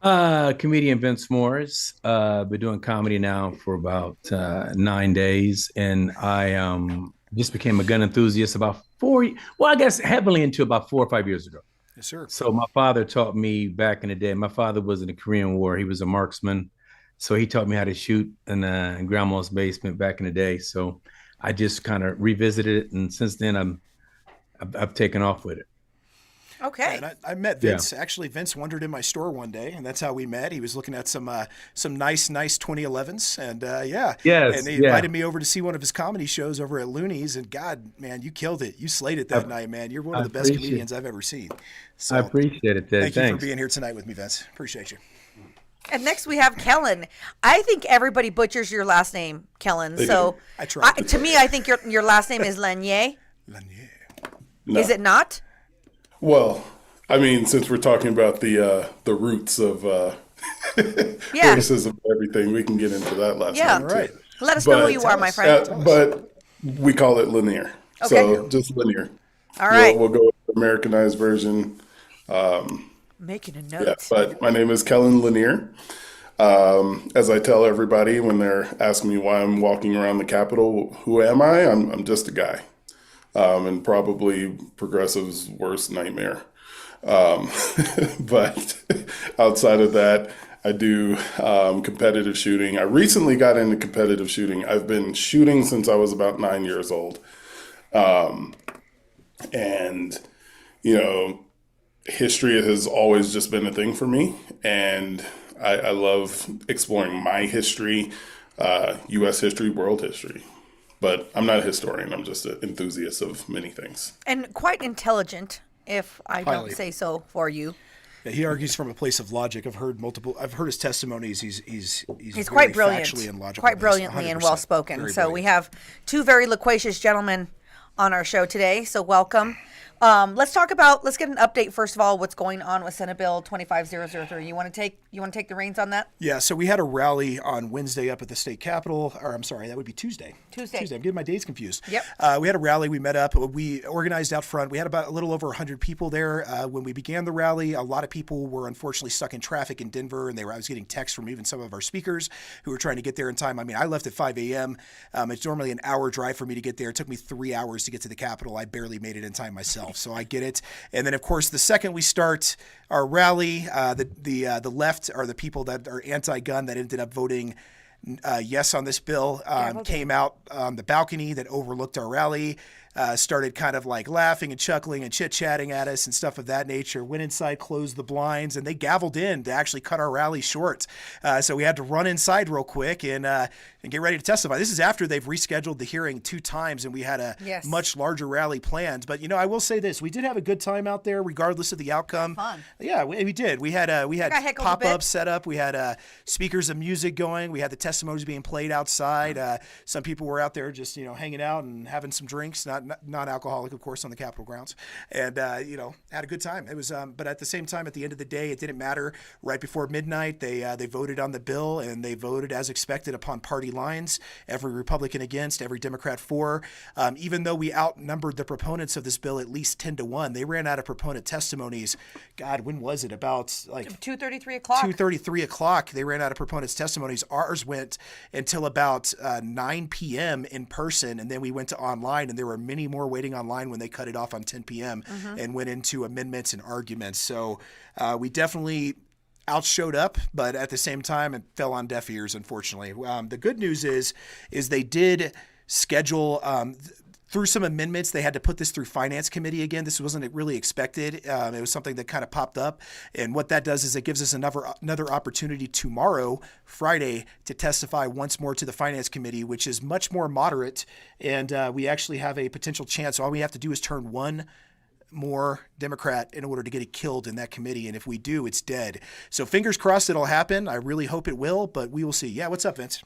Comedian Vince Morris. Been doing comedy now for about 9 days, and I just became a gun enthusiast about well, I guess heavily into about 4 or 5 years ago. Yes, sir. So my father taught me back in the day. My father was in the Korean War. He was a marksman, so he taught me how to shoot in grandma's basement back in the day. So I just kind of revisited it, and since then I've taken off with it. Yeah, Okay. and I met Yeah. Vince. Actually, Vince wandered in my store one day, and that's how we met. He was looking at some nice 2011s, and yeah, and Yes. he Yeah. invited me over to see one of his comedy shows over at Looney's. And God, man, you killed it. You slayed it that I, night, man. You're one of I the best appreciate. comedians I've ever seen. I So, appreciate it, Ted. thank you for Thanks. being here tonight with me, Vince. Appreciate you. And next we have Kelyn. I think everybody butchers your last name, Kelyn. They So do. I tried. to me, I think your last name is Lanier. Lanier. No. Is it not? Well, I mean, since we're talking about the roots of Yeah. racism and everything, we can get into that last Yeah. night All too. right. Let us know who But you are, my us. friend. but we call it Lanier. Okay. So just Lanier. All right. We'll go with the Americanized version. Making a Yeah, note. but my name is Kelyn Lanier. As I tell everybody when they're asking me why I'm walking around the Capitol, who am I? I'm just a guy, and probably progressive's worst nightmare. Um, but outside of that, I do competitive shooting. I recently got into competitive shooting. I've been shooting since I was about 9 years old. And, you know, history has always just been a thing for me. And I love exploring my history, U.S. history, world history. But I'm not a historian. I'm just an enthusiast of many things. And quite intelligent, if I don't Highly. say so for you. Yeah, he argues from a place of logic. I've heard his testimonies. He's He's very quite brilliant, factually and logical. quite based, brilliantly and 100%. well spoken. Very So we brilliant. have two very loquacious gentlemen on our show today. So welcome. Let's get an update first of all. What's going on with Senate Bill 25003? You want to take the reins on that? Yeah, so we had a rally on Wednesday up at the state capitol, or I'm sorry, that would be Tuesday. Tuesday. I'm getting my days confused. Yep. We had a rally. We met up. We organized out front. We had about a little over 100 people there. When we began the rally, a lot of people were unfortunately stuck in traffic in Denver, and I was getting texts from even some of our speakers who were trying to get there in time. I mean, I left at 5 a.m. It's normally an hour drive for me to get there. It took me 3 hours to get to the Capitol. I barely made it in time myself, so I get it. And then, of course, the second we start our rally, the left are the people that are anti-gun that ended up voting yes on this bill, came out on the balcony that overlooked our rally, started kind of like laughing and chuckling and chit-chatting at us and stuff of that nature, went inside, closed the blinds, and they gavelled in to actually cut our rally short. So we had to run inside real quick and get ready to testify. This is after they've rescheduled the hearing 2 times, and we had a Yes. much larger rally planned. But, I will say this. We did have a good time out there regardless of the outcome. Fun. Yeah, we did. We had got heckled a pop-ups bit. set up. We had speakers of music going. We had the testimonies being played outside. Some people were out there just hanging out and having some drinks, not non-alcoholic, of course, on the Capitol grounds, and had a good time. It was, but at the same time, at the end of the day, it didn't matter. Right before midnight, they voted on the bill, and they voted as expected upon party lines. Every Republican against, every Democrat for. Even though we outnumbered the proponents of this bill at least 10-1, they ran out of proponent testimonies. God, when was it? About like 2:33 o'clock. 2:33 o'clock, they ran out of proponents' testimonies. Ours went until about 9 p.m. in person, and then we went to online, and there were many more waiting online when they cut it off on 10 p.m. and went into amendments and arguments. So we definitely outshowed up, but at the same time, it fell on deaf ears, unfortunately. The good news is they did schedule through some amendments. They had to put this through Finance Committee again. This wasn't really expected. It was something that kind of popped up. And what that does is it gives us another opportunity tomorrow, Friday, to testify once more to the Finance Committee, which is much more moderate. And we actually have a potential chance. All we have to do is turn one more Democrat in order to get it killed in that committee. And if we do, it's dead. So fingers crossed it'll happen. I really hope it will, but we will see. Yeah, what's up, Vince?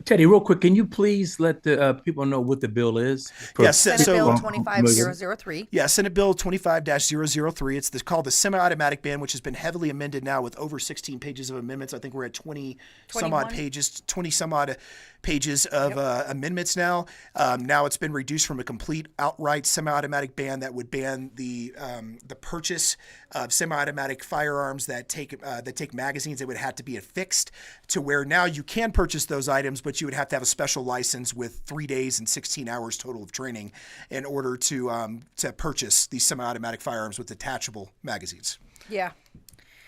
Teddy, real quick, can you please let the people know what the bill is? Yes, Senate so Bill 25003. yeah, Senate Bill 25-003. It's called the semi-automatic ban, which has been heavily amended now with over 16 pages of amendments. I think we're at 20 some odd 21? pages, 20 some odd pages of amendments now. Now it's been reduced from a complete outright semi-automatic ban that would ban the purchase of semi-automatic firearms that take magazines that would have to be affixed, to where now you can purchase those items, but you would have to have a special license with 3 days and 16 hours total of training in order to purchase these semi-automatic firearms with detachable magazines. Yeah.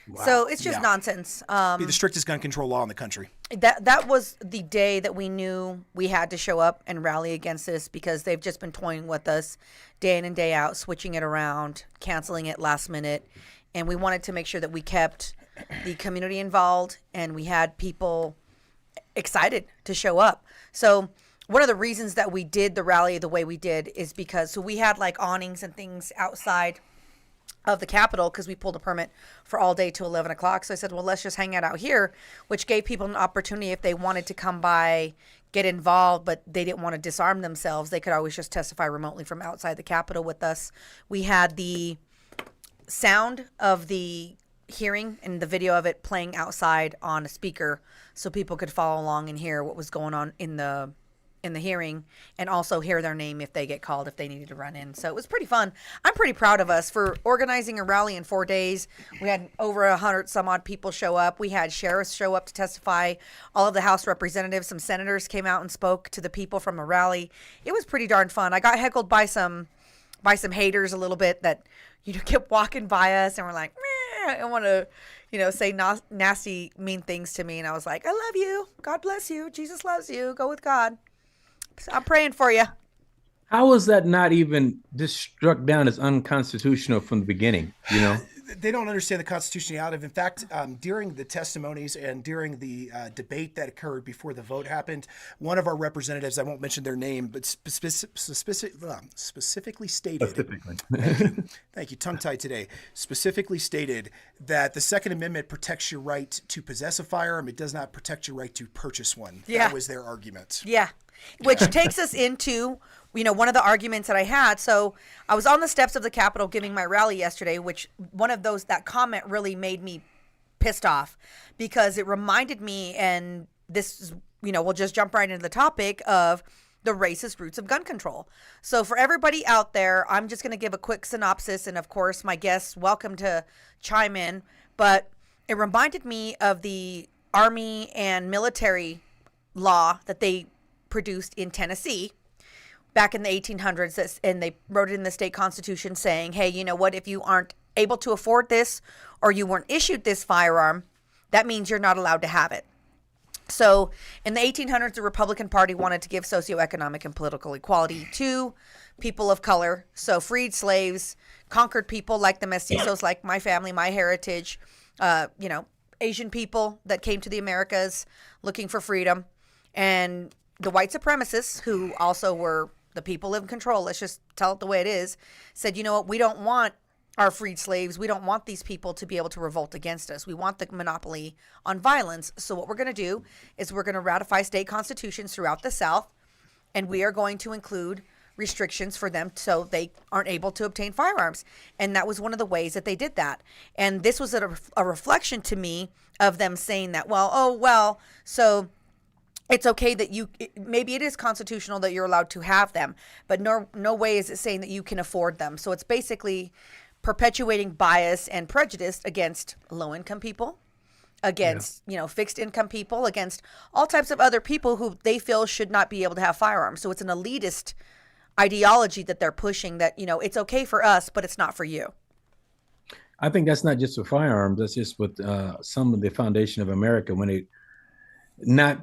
Wow. So it's just nonsense. Be the strictest gun control law in the country. That was the day that we knew we had to show up and rally against this, because they've just been toying with us day in and day out, switching it around, canceling it last minute. And we wanted to make sure that we kept the community involved and we had people excited to show up. So one of the reasons that we did the rally the way we did is because we had like awnings and things outside of the Capitol, because we pulled a permit for all day to 11 o'clock. So I said, well, let's just hang out here, which gave people an opportunity if they wanted to come by, get involved, but they didn't want to disarm themselves. They could always just testify remotely from outside the Capitol with us. We had the sound of the hearing and the video of it playing outside on a speaker so people could follow along and hear what was going on in the hearing, and also hear their name if they get called, if they needed to run in. So it was pretty fun. I'm pretty proud of us for organizing a rally in 4 days. We had over 100 some odd people show up. We had sheriffs show up to testify. All of the House representatives, some senators came out and spoke to the people from the rally. It was pretty darn fun. I got heckled by some haters a little bit that, kept walking by us and were like, meh, and want to, say nasty, mean things to me. And I was like, I love you. God bless you. Jesus loves you. Go with God. I'm praying for you. How was that not even just struck down as unconstitutional from the beginning? They don't understand the constitutionality of. In fact, during the testimonies and during the debate that occurred before the vote happened, one of our representatives, I won't mention their name, but specifically stated. Thank you. Tongue-tied today. Specifically stated that the Second Amendment protects your right to possess a firearm. It does not protect your right to purchase one. Yeah. That was their argument. Yeah. Which takes us into, one of the arguments that I had. So I was on the steps of the Capitol giving my rally yesterday, which that comment really made me pissed off, because it reminded me, and this is, we'll just jump right into the topic of the racist roots of gun control. So for everybody out there, I'm just going to give a quick synopsis, and of course my guests welcome to chime in, but it reminded me of the Army and military law that they produced in Tennessee back in the 1800s, and they wrote it in the state constitution saying, hey, you know what, if you aren't able to afford this, or you weren't issued this firearm, that means you're not allowed to have it. So in the 1800s, the Republican Party wanted to give socioeconomic and political equality to people of color. So freed slaves, conquered people like the mestizos, like my family, my heritage, Asian people that came to the Americas looking for freedom, and the white supremacists, who also were the people in control, let's just tell it the way it is, said, you know what, we don't want our freed slaves. We don't want these people to be able to revolt against us. We want the monopoly on violence. So what we're going to do is we're going to ratify state constitutions throughout the South, and we are going to include restrictions for them so they aren't able to obtain firearms. And that was one of the ways that they did that. And this was a reflection to me of them saying that, so it's okay that maybe it is constitutional that you're allowed to have them, but no way is it saying that you can afford them. So it's basically perpetuating bias and prejudice against low-income people, against, fixed income people, against all types of other people who they feel should not be able to have firearms. So it's an elitist ideology that they're pushing, that, it's okay for us, but it's not for you. I think that's not just with firearms. That's just with some of the foundation of America not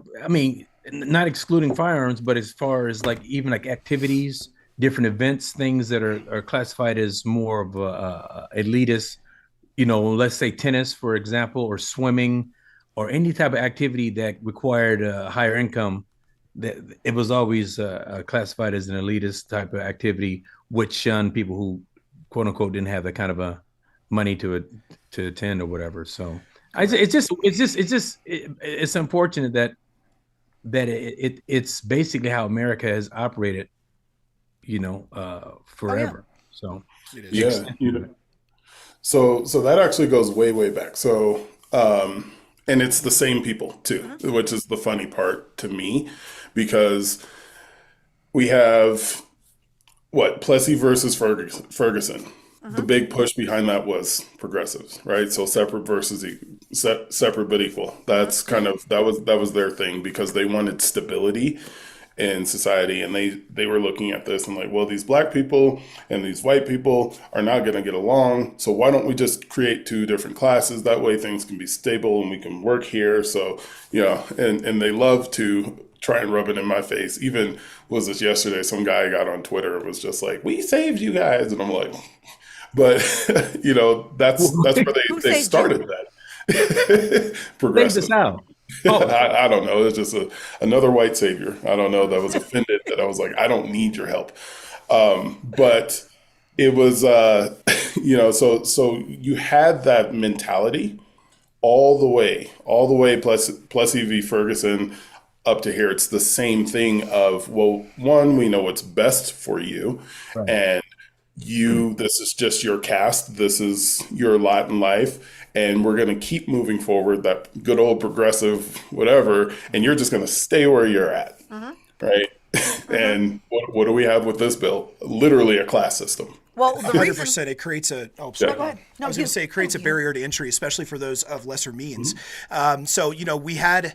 excluding firearms, but as far as even activities, different events, things that are classified as more of elitist, let's say tennis, for example, or swimming, or any type of activity that required a higher income, that it was always classified as an elitist type of activity, which shunned people who, quote unquote, didn't have that kind of money to attend or whatever. So it's unfortunate that it's basically how America has operated, forever. So yeah, so that actually goes way back. So and it's the same people too, which is the funny part to me, because we have Plessy versus Ferguson. the big push behind that was progressives, right? So separate versus separate but equal. That's kind of that was their thing because they wanted stability in society, and they were looking at this and like, well, these black people and these white people are not going to get along, so why don't we just create two different classes? That way things can be stable and we can work here. So and they love to try and rub it in my face. Even was this yesterday, some guy got on Twitter and was just like, we saved you guys, and I'm like, but that's where they started that. Progressive. Out. Oh. I don't know. It's just another white savior. I don't know, that was offended that I was like, I don't need your help. But it was, so you had that mentality all the way plus EV Ferguson up to here. It's the same thing of, well, one, we know what's best for you. Right. And this is just your cast. This is your lot in life. And we're going to keep moving forward, that good old progressive whatever, and you're just going to stay where you're at, right? And what do we have with this bill? Literally a class system. Well, 100%. It creates a. Oh, sorry. No, go ahead. No, I was going to say it creates a barrier to entry, especially for those of lesser means. So we had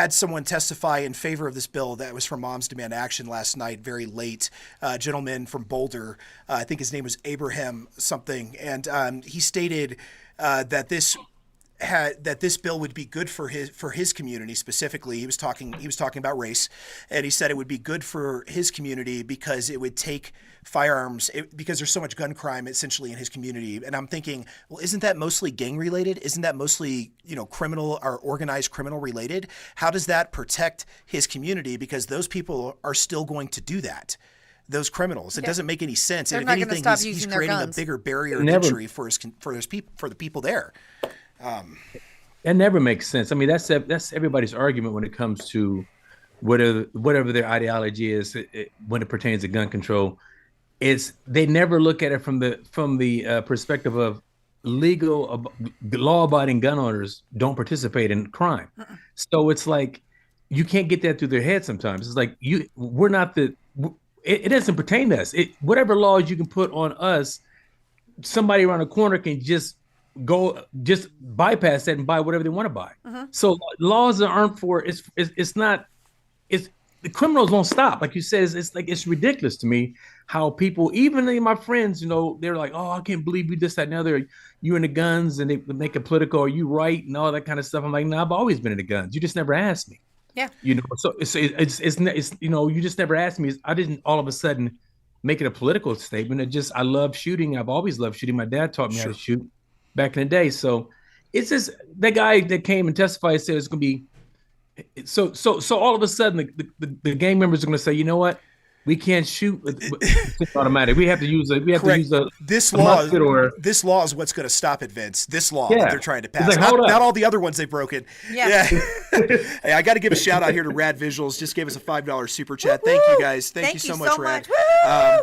someone testify in favor of this bill that was from Moms Demand Action last night, very late. A gentleman from Boulder, I think his name was Abraham something, and he stated that this bill would be good for his community specifically. He was talking about race, and he said it would be good for his community because it would take firearms because there's so much gun crime essentially in his community. And I'm thinking, well, isn't that mostly gang related? Isn't that mostly criminal or organized criminal related? How does that protect his community? Because those people are still going to do that. Those criminals. It doesn't make any sense. They're and if anything, he's creating a bigger barrier of entry for the people there. That never makes sense. I mean, that's everybody's argument when it comes to whatever their ideology is when it pertains to gun control. Is they never look at it from the perspective of law-abiding gun owners don't participate in crime. So it's like you can't get that through their head sometimes. It's like we're not the. It doesn't pertain to us. Whatever laws you can put on us, somebody around the corner can just bypass that and buy whatever they want to buy. So laws aren't for the criminals won't stop. Like you said, it's ridiculous to me how people, even my friends, they're like, oh, I can't believe you this, that, and the other. You in the guns, and they make it political. Are you right? And all that kind of stuff. I'm like, no, I've always been in the guns. You just never asked me. Yeah. So it's you just never asked me. I didn't all of a sudden make it a political statement. I love shooting. I've always loved shooting. My dad taught me how to shoot back in the day. So it's just that guy that came and testified said it's going to be. So all of a sudden the gang members are going to say, you know what? We can't shoot. It's automatic. We have to use this law. This law is what's going to stop it, Vince. This law that they're trying to pass, like, not all the other ones they've broken. Yeah. Hey, I got to give a shout out here to Rad Visuals. Just gave us a $5 super chat. Thank you guys. Thank you so much, Rad.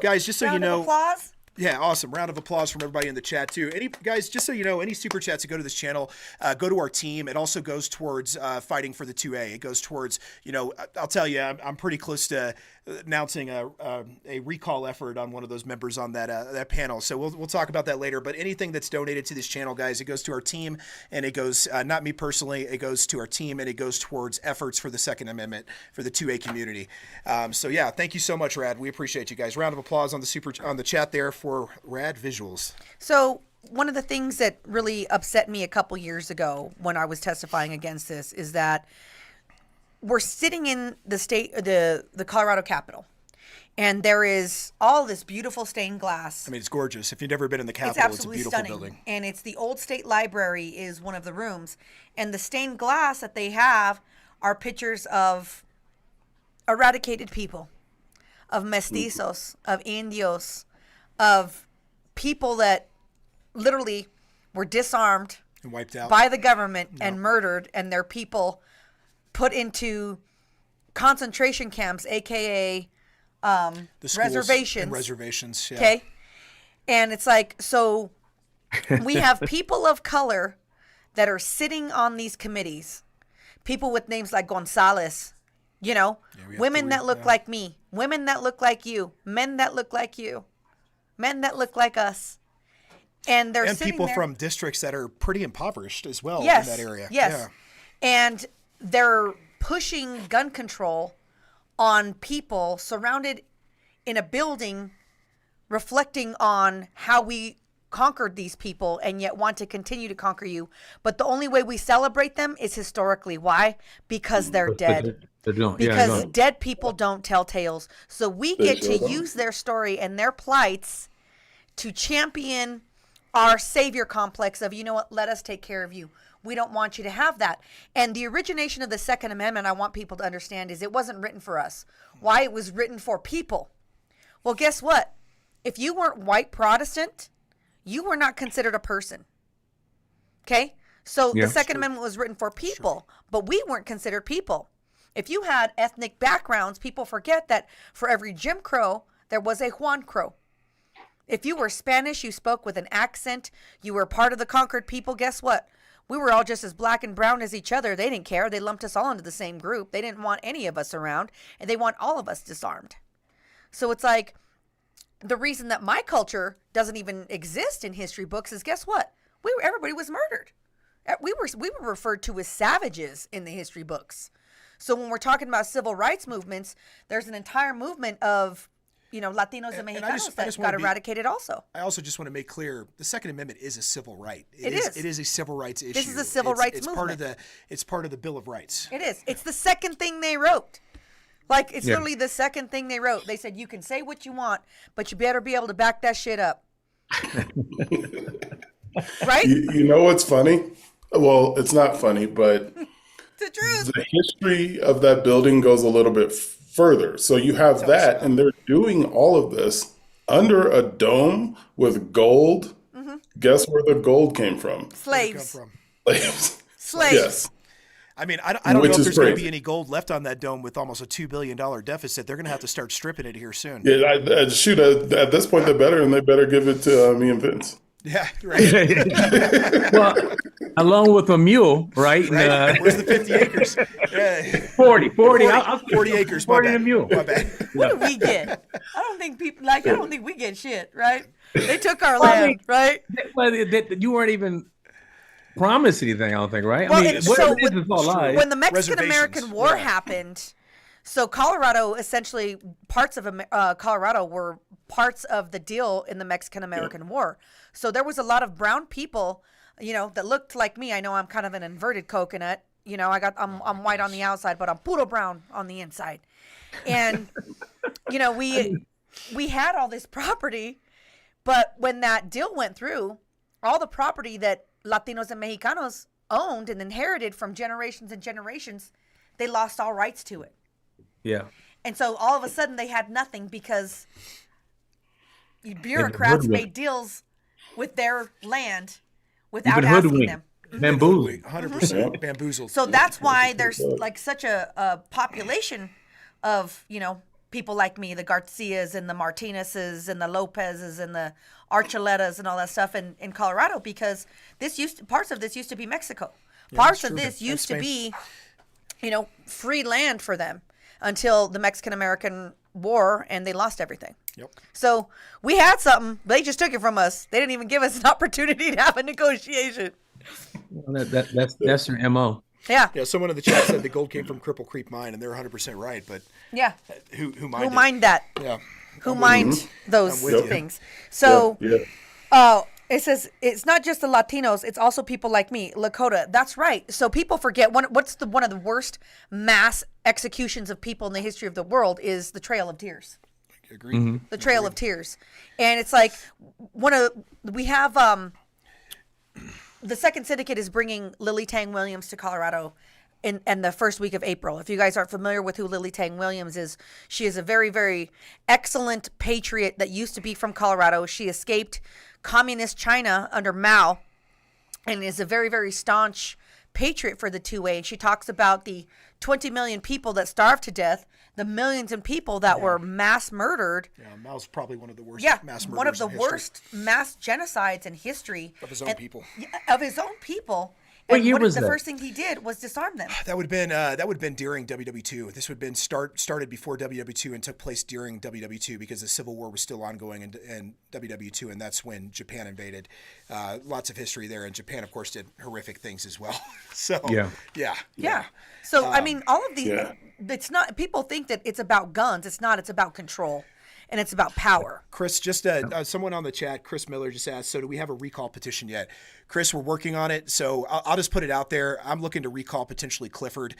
Guys, just so you know. Applause. Yeah, awesome. Round of applause from everybody in the chat, too. Guys, just so you know, any super chats that go to this channel, go to our team. It also goes towards fighting for the 2A. It goes towards, I'll tell you, I'm pretty close to announcing a recall effort on one of those members on that panel. So we'll talk about that later. But anything that's donated to this channel, guys, it goes to our team, and it goes, not me personally, it goes to our team, and it goes towards efforts for the Second Amendment for the 2A community. So yeah, thank you so much, Rad. We appreciate you guys. Round of applause on the chat there for Rad Visuals. So one of the things that really upset me a couple years ago when I was testifying against this is that we're sitting in the Colorado Capitol, and there is all this beautiful stained glass. I mean, it's gorgeous. If you've never been in the Capitol, it's a beautiful stunning building. And it's the old state library is one of the rooms, and the stained glass that they have are pictures of eradicated people, of mestizos, of indios, of people that literally were disarmed and wiped out by the government and murdered, and their people put into concentration camps, aka reservations. And reservations, yeah. Okay, and it's like, so we have people of color that are sitting on these committees, people with names like Gonzalez, women that look like me, women that look like you, men that look like you, men that look like us, And they're and sitting people there. from districts that are pretty impoverished as well Yes, in that area. yes. Yeah. And they're pushing gun control on people surrounded in a building reflecting on how we conquered these people and yet want to continue to conquer you. But the only way we celebrate them is historically. Why? Because they're dead. Because dead people don't tell tales. So we get to use their story and their plights to champion our savior complex of, you know what, let us take care of you. We don't want you to have that. And the origination of the Second Amendment, I want people to understand, is it wasn't written for us. Why? It was written for people. Well, guess what? If you weren't white Protestant, you were not considered a person. Okay? So the Second Amendment was written for people, but we weren't considered people. If you had ethnic backgrounds, people forget that for every Jim Crow, there was a Juan Crow. If you were Spanish, you spoke with an accent, you were part of the conquered people, guess what? We were all just as black and brown as each other. They didn't care. They lumped us all into the same group. They didn't want any of us around, and they want all of us disarmed. So it's like the reason that my culture doesn't even exist in history books is, guess what? Everybody was murdered. We were referred to as savages in the history books. So when we're talking about civil rights movements, there's an entire movement of Latinos and Mexicanos that got eradicated also. I also just want to make clear, the Second Amendment is a civil right. It is. It is a civil rights issue. This is a civil rights movement. It's part of the Bill of Rights. It is. It's the second thing they wrote. Like, it's literally the second thing they wrote. They said, you can say what you want, but you better be able to back that shit up. Right? You know what's funny? Well, it's not funny, but the truth. The history of that building goes a little bit further. So you have that, and they're doing all of this under a dome with gold. Mm-hmm. Guess where the gold came from? Slaves. Slaves. Yes. I mean, I don't know if there's going to be any gold left on that dome with almost a $2 billion deficit. They're going to have to start stripping it here soon. Yeah, at this point, they better give it to me and Vince. Yeah, right. Well, along with a mule, right? Right. Where's the 50 acres? 40 40 acres. 40 and a mule. My bad. What do we get? I don't think we get shit, right? They took our land, right? Well, you weren't even promised anything, I don't think, right? Well, I mean, it's all lies. When the Mexican-American War happened, so Colorado, essentially, parts of Colorado were parts of the deal in the Mexican-American War. So there was a lot of brown people, that looked like me. I know I'm kind of an inverted coconut. I'm white on the outside, but I'm puro brown on the inside. And, we had all this property, but when that deal went through, all the property that Latinos and Mexicanos owned and inherited from generations and generations, they lost all rights to it. Yeah. And so all of a sudden they had nothing because bureaucrats made deals with their land without asking them. Bamboozled. 100% bamboozled. So that's why there's like such a population of, people like me, the Garcias and the Martinezes and the Lopezes and the Archuletas and all that stuff in Colorado, because parts of this used to be Mexico. Parts of this used to be, free land for them until the Mexican-American War, and they lost everything. Yep. So we had something, but they just took it from us. They didn't even give us an opportunity to have a negotiation. Well, that's your MO. Yeah. Yeah. Someone in the chat said the gold came from Cripple Creek Mine, and they're 100% right. But who mined Who mined that? Yeah. Who mined those things? So, it says it's not just the Latinos; it's also people like me, Lakota. That's right. So people forget one of the worst mass executions of people in the history of the world is the Trail of Tears. Agreed. Mm-hmm. The Trail of Tears, and it's like we have the Second Syndicate is bringing Lily Tang Williams to Colorado in the first week of April. If you guys aren't familiar with who Lily Tang Williams is, she is a very, very excellent patriot that used to be from Colorado. She escaped communist China under Mao and is a very, very staunch patriot for the 2A. And she talks about the 20 million people that starved to death, the millions of people that were mass murdered. Yeah, Mao's probably one of the worst mass murders one of the in history. worst mass genocides in history. Of his own people. Of his own people. What And year was the that? first thing he did was disarm them. That would have been during WW2. This would have been started before WW2 and took place during WW2 because the Civil War was still ongoing in WW2, and that's when Japan invaded. Lots of history there, and Japan, of course, did horrific things as well. So Yeah. Yeah. So I mean, all of these. yeah. It's not. People think that it's about guns. It's not. It's about control, and it's about power. Chris, just someone on the chat, Chris Miller, just asked, so do we have a recall petition yet? Chris, we're working on it. So I'll just put it out there. I'm looking to recall potentially Clifford.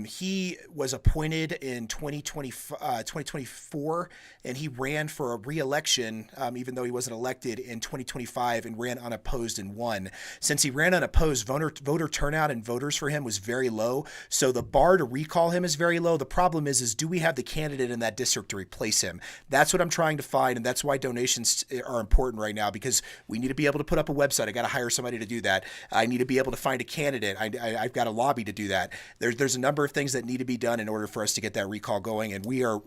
He was appointed in 2024, and he ran for a re-election, even though he wasn't elected in 2025, and ran unopposed and won. Since he ran unopposed, voter turnout and voters for him was very low. So the bar to recall him is very low. The problem is do we have the candidate in that district to replace him? That's what I'm trying to find, and that's why donations are important right now, because we need to be able to put up a website. I got to hire somebody to do that. I need to be able to find a candidate. I've got a lobby to do that. There's a number of things that need to be done in order for us to get that recall going, and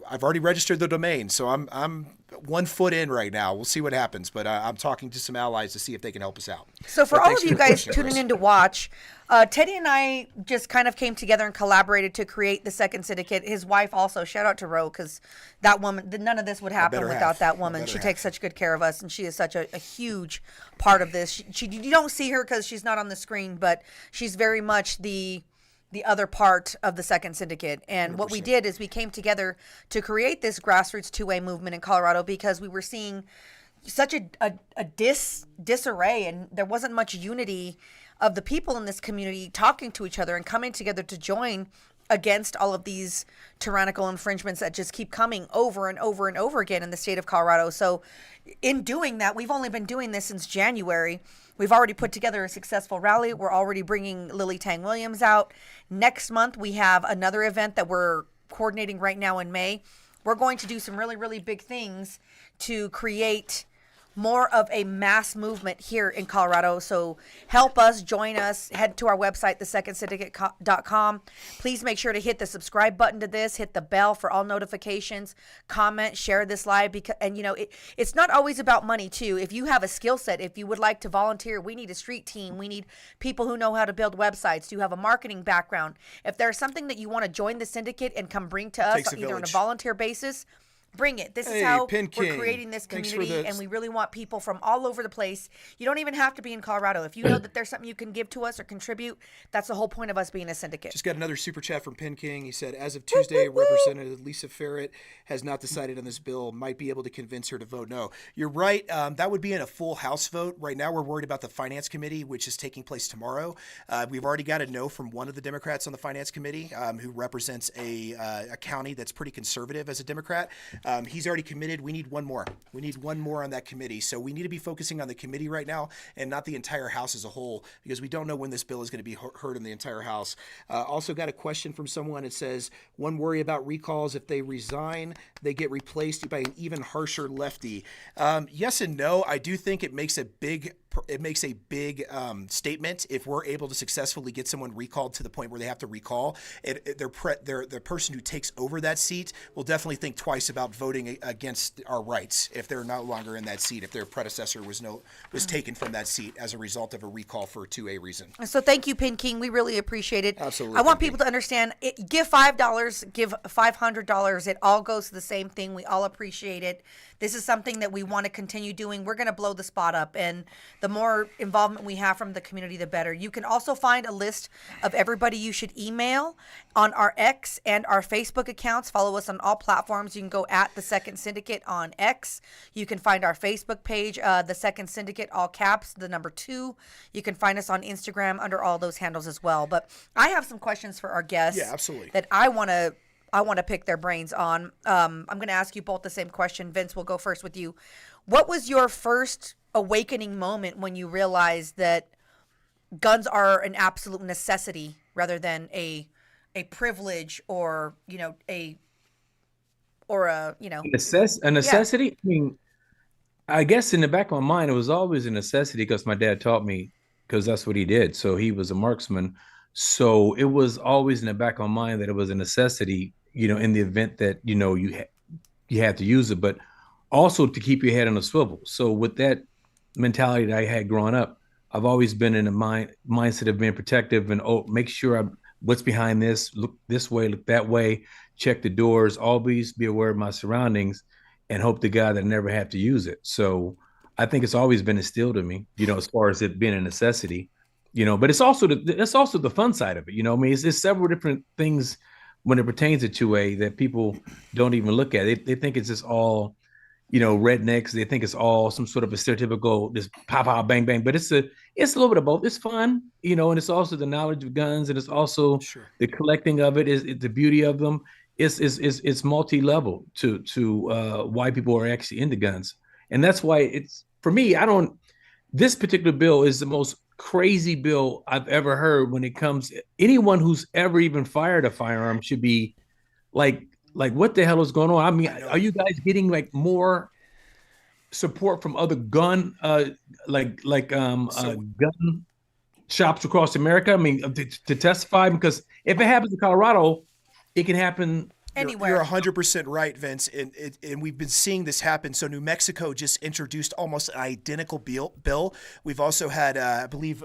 I've already registered the domain, so I'm 1 foot in right now. We'll see what happens, but I'm talking to some allies to see if they can help us out. So for But all thanks of for you the guys question, tuning Chris. in to watch, Teddy and I just kind of came together and collaborated to create the Second Syndicate. His wife also, shout out to Ro, because that woman, none of this would happen better without half. that My woman. better She half. takes such good care of us, and she is such a huge part of this. You don't see her because she's not on the screen, but she's very much the other part of the Second Syndicate. And what we did is we came together to create this grassroots two-way movement in Colorado because we were seeing such a disarray, and there wasn't much unity of the people in this community talking to each other and coming together to join against all of these tyrannical infringements that just keep coming over and over and over again in the state of Colorado. So in doing that, we've only been doing this since January. We've already put together a successful rally. We're already bringing Lily Tang Williams out. Next month, we have another event that we're coordinating right now in May. We're going to do some really, really big things to create more of a mass movement here in Colorado. So help us, join us, head to our website, thesecondsyndicate.com. Please make sure to hit the subscribe button to this, hit the bell for all notifications, comment, share this live. Because, and it's not always about money too. If you have a skill set, if you would like to volunteer, we need a street team. We need people who know how to build websites, who have a marketing background. If there's something that you want to join the syndicate and come bring to us, Takes a either on a village. volunteer basis, bring it. This is Hey, how Pin we're King. creating this Thanks for community, the- and we really want people from all over the place. You don't even have to be in Colorado. If you know that there's something you can give to us or contribute, that's the whole point of us being a syndicate. Just got another super chat from Pin King. He said, as of Tuesday, Representative Lisa Ferret has not decided on this bill. Might be able to convince her to vote no. You're right. That would be in a full House vote. Right now, we're worried about the Finance Committee, which is taking place tomorrow. We've already got a no from one of the Democrats on the Finance Committee, who represents a county that's pretty conservative as a Democrat. He's already committed. We need one more. We need one more on that committee. So we need to be focusing on the committee right now and not the entire House as a whole, because we don't know when this bill is going to be heard in the entire House. Also got a question from someone. It says, one worry about recalls: if they resign, they get replaced by an even harsher lefty. Yes and no. I do think it makes a big statement if we're able to successfully get someone recalled to the point where they have to recall. The person who takes over that seat will definitely think twice about voting against our rights if they're no longer in that seat, if their predecessor was taken from that seat as a result of a recall for a 2A reason. So thank you, Pin King. We really appreciate it. Absolutely, I want Pin people to understand, give $5, give $500. It all goes to the same thing. We all appreciate it. This is something that we want to continue doing. We're going to blow the spot up, and the more involvement we have from the community, the better. You can also find a list of everybody you should email on our X and our Facebook accounts. Follow us on all platforms. You can go at The Second Syndicate on X. You can find our Facebook page, The Second Syndicate, all caps, the number 2. You can find us on Instagram under all those handles as well. But I have some questions for our guests. Yeah, absolutely. That I want to pick their brains on. I'm going to ask you both the same question. Vince, we'll go first with you. What was your first awakening moment when you realized that guns are an absolute necessity rather than a privilege or a necessity? I mean, I guess in the back of my mind, it was always a necessity because my dad taught me, because that's what he did. So he was a marksman. So it was always in the back of my mind that it was a necessity, in the event that, you had to use it, but also to keep your head on a swivel. So with that mentality that I had growing up, I've always been in a mindset of being protective and make sure what's behind this, look this way, look that way, check the doors, always be aware of my surroundings, and hope to God that I never have to use it. So I think it's always been instilled in me, as far as it being a necessity, but it's also the fun side of it. I mean, it's several different things when it pertains to 2A that people don't even look at. They think it's just all rednecks. They think it's all some sort of a stereotypical this pow pow bang bang, but it's a little bit of both. It's fun, and it's also the knowledge of guns, and it's also the collecting of it is the beauty of them. It's multi-level to why people are actually into guns, and that's why it's for me. This particular bill is the most crazy bill I've ever heard when it comes. Anyone who's ever even fired a firearm should be like what the hell is going on? I mean, are you guys getting like more support from other gun gun shops across America? I mean, to testify, because if it happens in Colorado, it can happen anywhere. You're 100% right, Vince, and we've been seeing this happen. So New Mexico just introduced almost an identical bill. We've also had, I believe,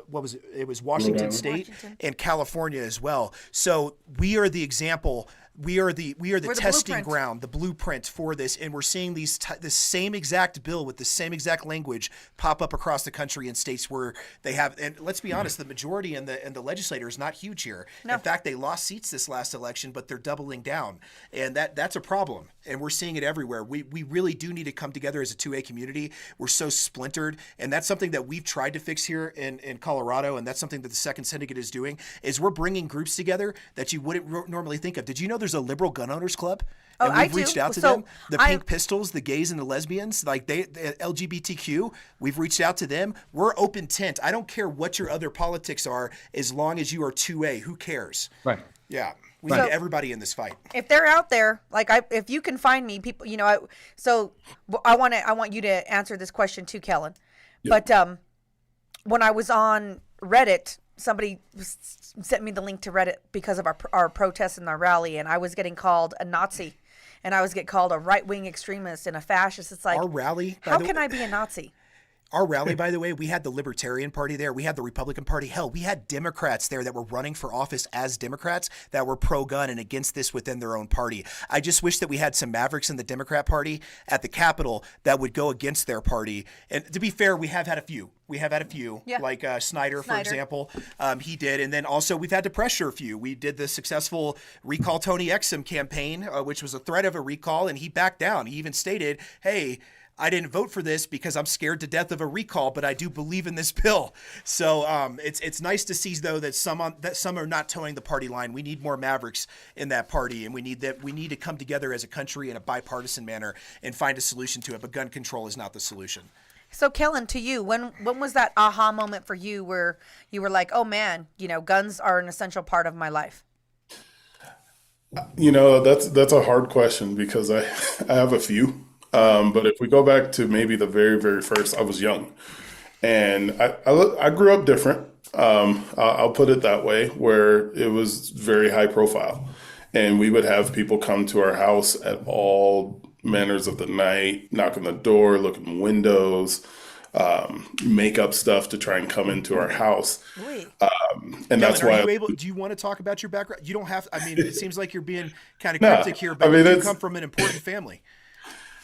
it was Washington State and California as well. So we are the example. We are the testing ground, the blueprint for this, and we're seeing the same exact bill with the same exact language pop up across the country in states where they have. And let's be honest, the majority and the legislator is not huge here. No. In fact, they lost seats this last election, but they're doubling down, and that's a problem. And we're seeing it everywhere. We really do need to come together as a 2A community. We're so splintered, and that's something that we've tried to fix here in Colorado, and that's something that the Second Syndicate is doing. Is we're bringing groups together that you wouldn't normally think of. Did you know there's a liberal gun owners club? And we've reached out to them. The Pink Pistols, the gays and the lesbians, the LGBTQ, we've reached out to them. We're open tent. I don't care what your other politics are, as long as you are 2A. Who cares? Right. Yeah. We need everybody in this fight. If they're out there, if you can find me, people, I want you to answer this question too, Kelyn. Yep. But when I was on Reddit, somebody sent me the link to Reddit because of our protests and our rally, and I was getting called a Nazi, and I was getting called a right-wing extremist and a fascist. It's like, our rally, how can I be a Nazi? Our rally, by the way, we had the Libertarian Party there. We had the Republican Party. Hell, we had Democrats there that were running for office as Democrats that were pro-gun and against this within their own party. I just wish that we had some mavericks in the Democrat Party at the Capitol that would go against their party. And to be fair, we have had a few. Yeah. Like Snyder, for example. He did. And then also we've had to pressure a few. We did the successful Recall Tony Exum campaign, which was a threat of a recall, and he backed down. He even stated, hey, I didn't vote for this because I'm scared to death of a recall, but I do believe in this bill. So it's nice to see, though, that some are not towing the party line. We need more mavericks in that party, and we need to come together as a country in a bipartisan manner and find a solution to it. But gun control is not the solution. So, Kelyn, to you, when was that aha moment for you where you were like, oh man, guns are an essential part of my life? That's a hard question because I have a few. But if we go back to maybe the very, very first, I was young, and I grew up different. I'll put it that way, where it was very high profile, and we would have people come to our house at all manners of the night, knock on the door, look in windows, make up stuff to try and come into our house. And that's why. Do you want to talk about your background? You don't have. I mean, it seems like you're being kind of cryptic here, but you come from an important family.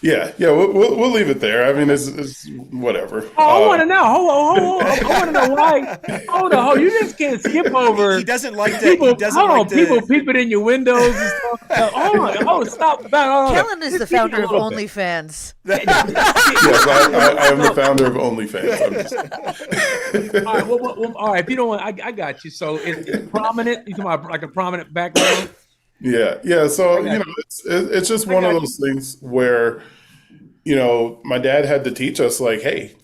Yeah, we'll leave it there. I mean, it's whatever. Oh, I want to know. Hold on. I want to know why. Hold on. You just can't skip over. He doesn't like that. People peeping in your windows and stuff. Stop. Kelyn is the founder of OnlyFans. Yes, I am the founder of OnlyFans. All right. Well, all right. If you don't want, I got you. So it's prominent. You talking about like a prominent background? Yeah. So, it's just one of those things where, my dad had to teach us like, hey,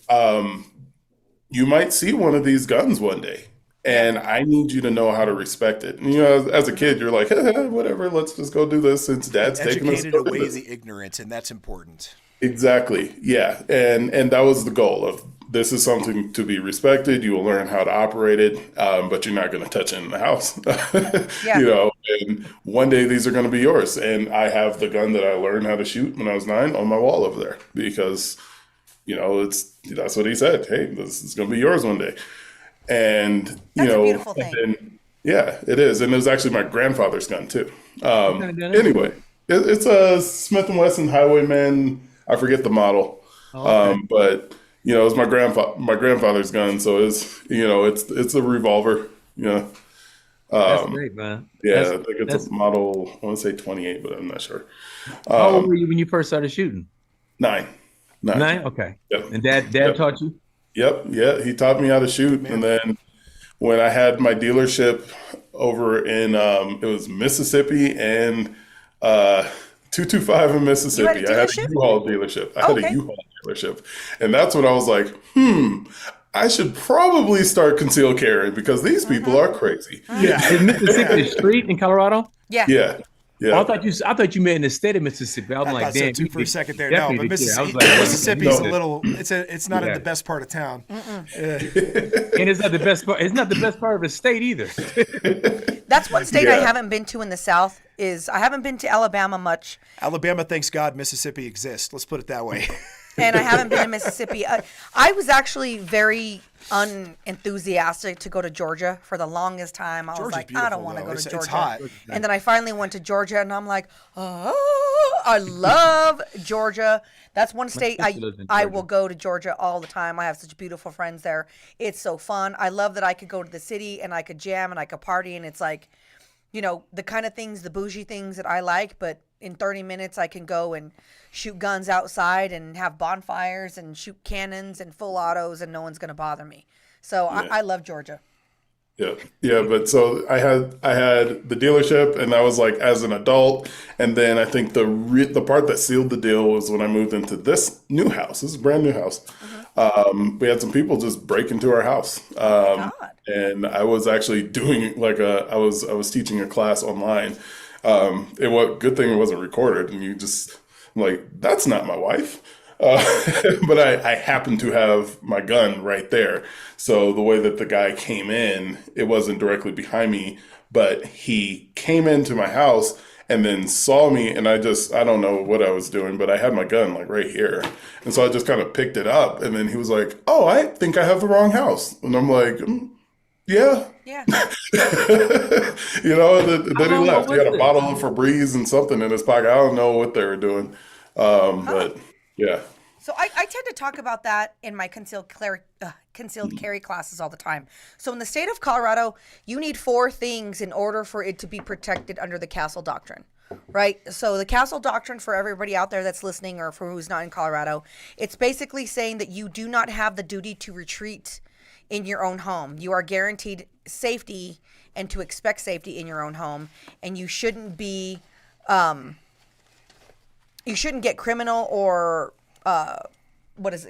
you might see one of these guns one day, and I need you to know how to respect it. And, as a kid, you're like, whatever, let's just go do this since dad's taking us. Educated away the ignorance, and that's important. Exactly. Yeah. And that was the goal of this is something to be respected. You will learn how to operate it, but you're not going to touch it in the house. And one day these are going to be yours. And I have the gun that I learned how to shoot when I was 9 on my wall over there because, that's what he said. Hey, this is going to be yours one day. And, That's a beautiful thing. yeah, it is. And it was actually my grandfather's gun too. What kind of gun is it? Anyway, it's a Smith & Wesson Highwayman. I forget the model. Oh, okay. But, it was my grandfather's gun. So it's a revolver, That's great, man. Yeah, That's, I think it's that's a model, I want to say 28, but I'm not sure. how old were you when you first started shooting? 9. 9? Okay. Yep. And dad Yep. taught you? Yep. Yeah. He taught me how to shoot. And then when I had my dealership over in, it was Mississippi and 225 in Mississippi. I had a dealership? U-Haul dealership. I had Okay. a U-Haul dealership. And that's when I was like, I should probably start concealed carry because these people are crazy. Yeah. Is Mississippi a street in Colorado? Yeah. Yeah. Oh, Yeah. I thought you meant in the state of Mississippi. I'm I like, thought so damn, too you for a did- second there. No, definitely but did. I was Mississippi, like, Mississippi's no. a little. It's not in Yeah. the best part of town. and it's not the best part. It's not the best part of the state either. That's one state I Yeah. haven't been to in the South. I haven't been to Alabama much, Alabama, thanks God, Mississippi exists. Let's put it that way. and I haven't been to Mississippi. I was actually very unenthusiastic to go to Georgia for the longest time. I was Georgia's like, I beautiful, don't want to though. go to It's Georgia. hot. And then I finally went to Georgia, and I'm like, oh, I love Georgia. That's one state sister lives in I Georgia. will go to Georgia all the time. I have such beautiful friends there. It's so fun. I love that I could go to the city and I could jam and I could party, and it's like, the kind of things, the bougie things that I like, but in 30 minutes I can go and shoot guns outside and have bonfires and shoot cannons and full autos, and no one's going to bother me. So I love Georgia. Yeah, yeah, but so I had the dealership, and that was like as an adult, and then I think the part that sealed the deal was when I moved into this new house. This is a brand new house. We had some people just break into our house, God. and I was actually doing I was teaching a class online. Good thing it wasn't recorded, and I'm like, that's not my wife. But I happened to have my gun right there. So the way that the guy came in, it wasn't directly behind me, but he came into my house and then saw me, and I don't know what I was doing, but I had my gun like right here. And so I just kind of picked it up, and then he was like, oh, I think I have the wrong house. And I'm like, yeah. Yeah. Then he left. He had a was it? bottle of Febreze and something in his pocket. I don't know what they were doing. But yeah. So I tend to talk about that in my concealed carry classes all the time. So in the state of Colorado, you need 4 things in order for it to be protected under the Castle Doctrine, right? So the Castle Doctrine, for everybody out there that's listening or for who's not in Colorado, it's basically saying that you do not have the duty to retreat in your own home. You are guaranteed safety and to expect safety in your own home, and you shouldn't be you shouldn't get criminal or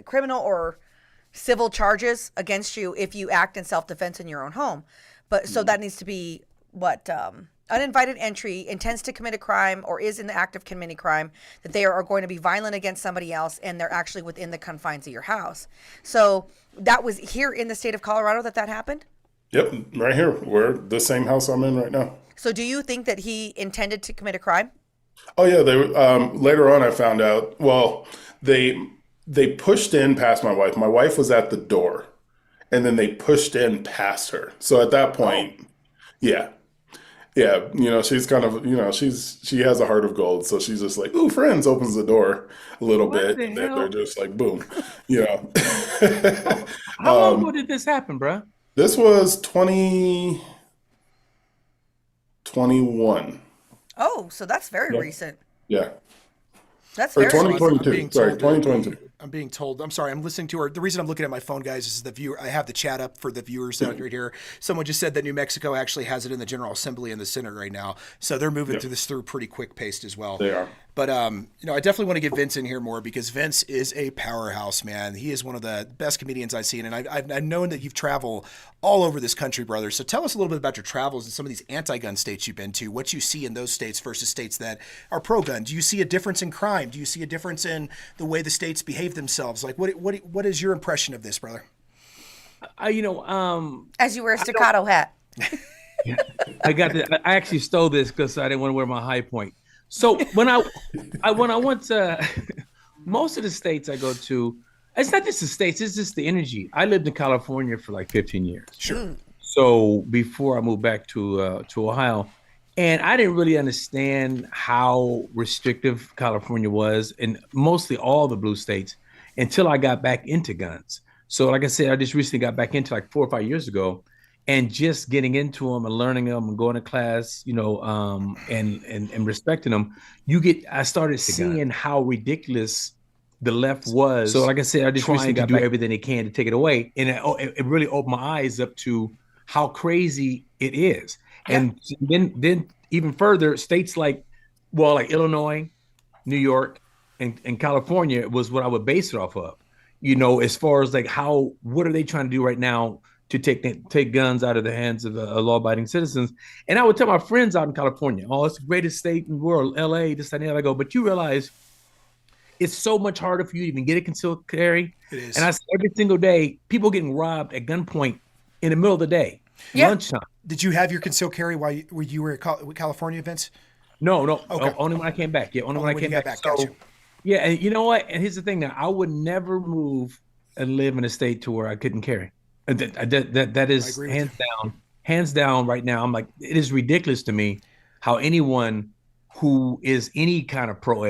criminal or civil charges against you if you act in self-defense in your own home. But so that needs to be uninvited entry, intends to commit a crime or is in the act of committing crime, that they are going to be violent against somebody else and they're actually within the confines of your house. So that was here in the state of Colorado that happened? Yep, right here. We're the same house I'm in right now. So do you think that he intended to commit a crime? Oh yeah, they later on I found out. Well, they pushed in past my wife. My wife was at the door, and then they pushed in past her. So at that point, yeah, she's kind of she has a heart of gold. So she's just like, ooh, friends, opens the door a little bit, the and then hell? they're just like, boom, How long ago did this happen, bro? This was 2021. Oh, so that's very recent. Yeah. That's Or very recent. 2022. Sorry, 2022. I'm being told. I'm sorry. I'm listening to her. The reason I'm looking at my phone, guys, is the viewer. I have the chat up for the viewers out right here. Someone just said that New Mexico actually has it in the General Assembly and the Senate right now, so they're moving through pretty quick paced as well. They are. But I definitely want to get Vince in here more because Vince is a powerhouse, man. He is one of the best comedians I've seen, and I've known that you've traveled all over this country, brother. So tell us a little bit about your travels in some of these anti-gun states you've been to. What you see in those states versus states that are pro-gun. Do you see a difference in crime? Do you see a difference in the way the states behave themselves? Like, what is your impression of this, brother? As you wear a staccato hat. I actually stole this because I didn't want to wear my high point. So when I went to most of the states I go to, It's not just the states, it's just the energy. I lived in California for like 15 years. Sure. So before I moved back to Ohio, and I didn't really understand how restrictive California was, and mostly all the blue states, until I got back into guns. So, like I said, I just recently got back into like 4 or 5 years ago, and just getting into them and learning them and going to class, and respecting them. I started seeing how ridiculous the left was. So, like I said, I just recently got to do everything they can to take it away, and it really opened my eyes up to how crazy it is. Yeah. And then even further, states like Illinois, New York, and California was what I would base it off of. As far as like what are they trying to do right now to take guns out of the hands of law-abiding citizens? And I would tell my friends out in California, oh, it's the greatest state in the world, LA, this, that, and the other. I go, but you realize it's so much harder for you to even get a concealed carry. It is. And I see every single day, people getting robbed at gunpoint in the middle of the day, lunchtime. Did you have your concealed carry while you were in California, Vince? No. Okay. Only when I came back. Yeah, only when I came back. So, gotcha. Yeah, and you know what? And here's the thing now. I would never move and live in a state to where I couldn't carry. That is hands down right now. I'm like, it is ridiculous to me how anyone who is any kind of pro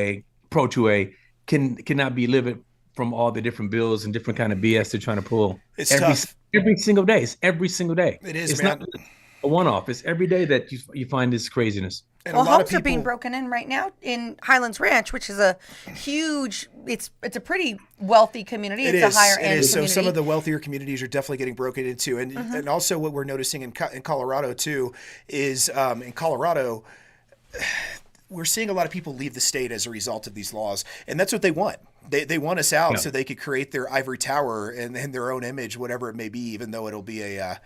2A cannot be living from all the different bills and different kind of BS they're trying to pull. It's tough. Every single day. It's every single day. It is, it's man. Not a one-off. It's every day that you find this craziness. And homes are being broken in right now in Highlands Ranch, which is a huge. It's a pretty wealthy community. It's a higher end community. So some of the wealthier communities are definitely getting broken into, and also what we're noticing in Colorado too is in Colorado. We're seeing a lot of people leave the state as a result of these laws, and that's what they want. They want us out so they could create their ivory tower and their own image, whatever it may be, even though it'll be a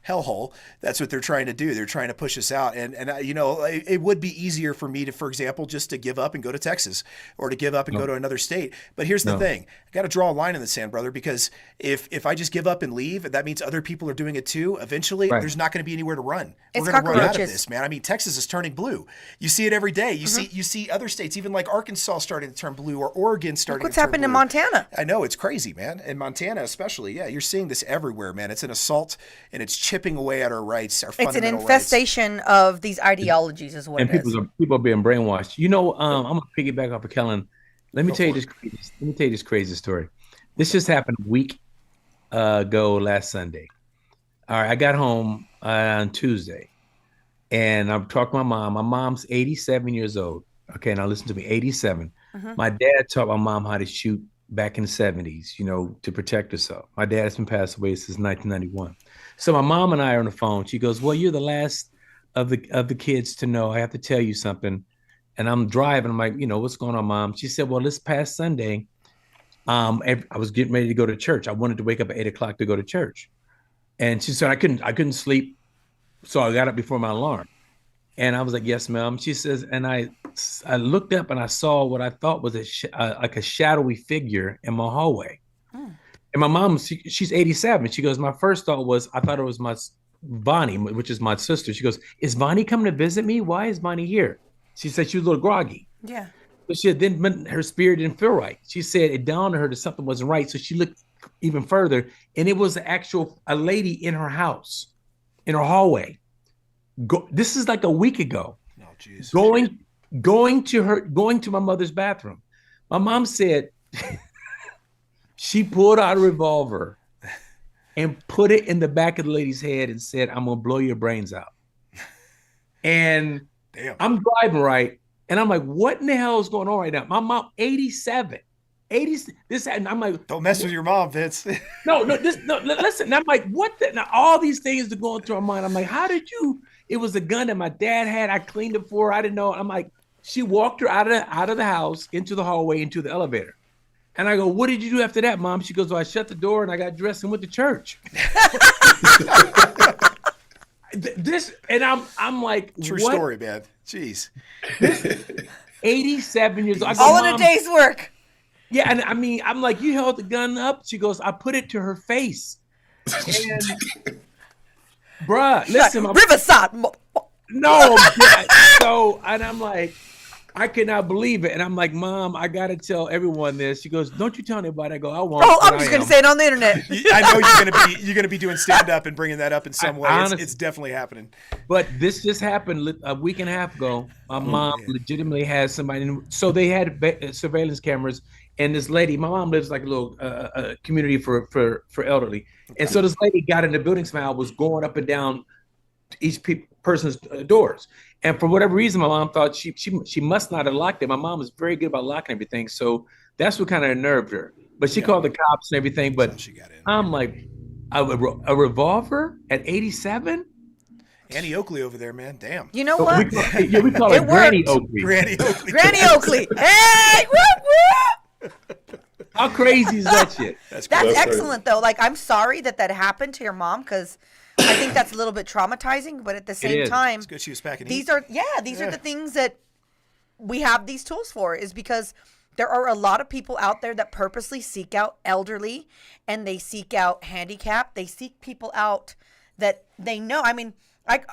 hellhole. That's what they're trying to do. They're trying to push us out. And it would be easier for me to, for example, just to give up and go to Texas or to give up and go to another state. But here's the thing. I got to draw a line in the sand, brother, because if I just give up and leave, that means other people are doing it too. Eventually, there's not going to be anywhere to run. We're going to run out of this, man. I mean, Texas is turning blue. You see it every day. You see other states, even like Arkansas starting to turn blue, or Oregon starting to turn blue. What's happened in Montana? I know, it's crazy, man. In Montana especially, you're seeing this everywhere, man. It's an assault, and it's chipping away at our rights, our fundamental rights. It's an infestation of these ideologies is what it is. And people are being brainwashed. I'm going to piggyback off of Kelyn. Let me tell you this crazy story. This just happened a week ago last Sunday. All right, I got home on Tuesday, and I'm talking to my mom. My mom's 87 years old. Okay, now listen to me, 87. My dad taught my mom how to shoot back in the 70s, to protect herself. My dad has been passed away since 1991. So my mom and I are on the phone. She goes, well, you're the last of the kids to know. I have to tell you something. And I'm driving. I'm like, what's going on, Mom? She said, well, this past Sunday, I was getting ready to go to church. I wanted to wake up at 8:00 to go to church. And she said, I couldn't sleep. So I got up before my alarm. And I was like, yes, ma'am. She says, and I looked up and I saw what I thought was like a shadowy figure in my hallway. And my mom, she's 87. She goes, my first thought was, I thought it was my Bonnie, which is my sister. She goes, is Bonnie coming to visit me? Why is Bonnie here? She said she was a little groggy. Yeah. But then her spirit didn't feel right. She said it dawned on her that something wasn't right. So she looked even further, and it was a lady in her house, in her hallway. This is like a week ago. Oh, geez. Going to my mother's bathroom. My mom said she pulled out a revolver and put it in the back of the lady's head and said, I'm going to blow your brains out. And damn. I'm driving, right? And I'm like, what in the hell is going on right now? My mom, 87. And I'm like, don't mess with your mom, Vince. No, listen. I'm like, what? Now, all these things are going through my mind. I'm like, how did you? It was a gun that my dad had. I cleaned it for her. I didn't know. I'm like, she walked her out of the house, into the hallway, into the elevator. And I go, what did you do after that, Mom? She goes, well, I shut the door and I got dressed and went to church. I'm like, true what? Story, man. Jeez. 87 years old. All in a day's work. Yeah, and I mean, I'm like, you held the gun up? She goes, I put it to her face. And, bruh, listen. Riverside. No. Yeah, so, and I'm like, I could not believe it. And I'm like, Mom, I got to tell everyone this. She goes, don't you tell anybody. I go, I won't. Oh, I'm just going to say it on the internet. I know you're going to be doing stand up and bringing that up in some way. It's definitely happening. But this just happened a week and a half ago. My mom legitimately has somebody. So they had surveillance cameras, and this lady, my mom lives like a little community for elderly. And so this lady got in the building somehow, was going up and down each person's doors. And for whatever reason, my mom thought she must not have locked it. My mom was very good about locking everything. So that's what kind of unnerved her. But she called the cops and everything. But she got in. I'm like, a revolver at 87? Annie Oakley over there, man. Damn. You know what? We call her Granny Oakley. Granny Oakley. Granny Oakley. Hey, whoop, whoop. How crazy is that shit? That's excellent, though. Like, I'm sorry that happened to your mom, because I think that's a little bit traumatizing, but at the same time, it's good she was packing these are the things that we have these tools for, is because there are a lot of people out there that purposely seek out elderly, and they seek out handicapped. They seek people out that they know. I mean,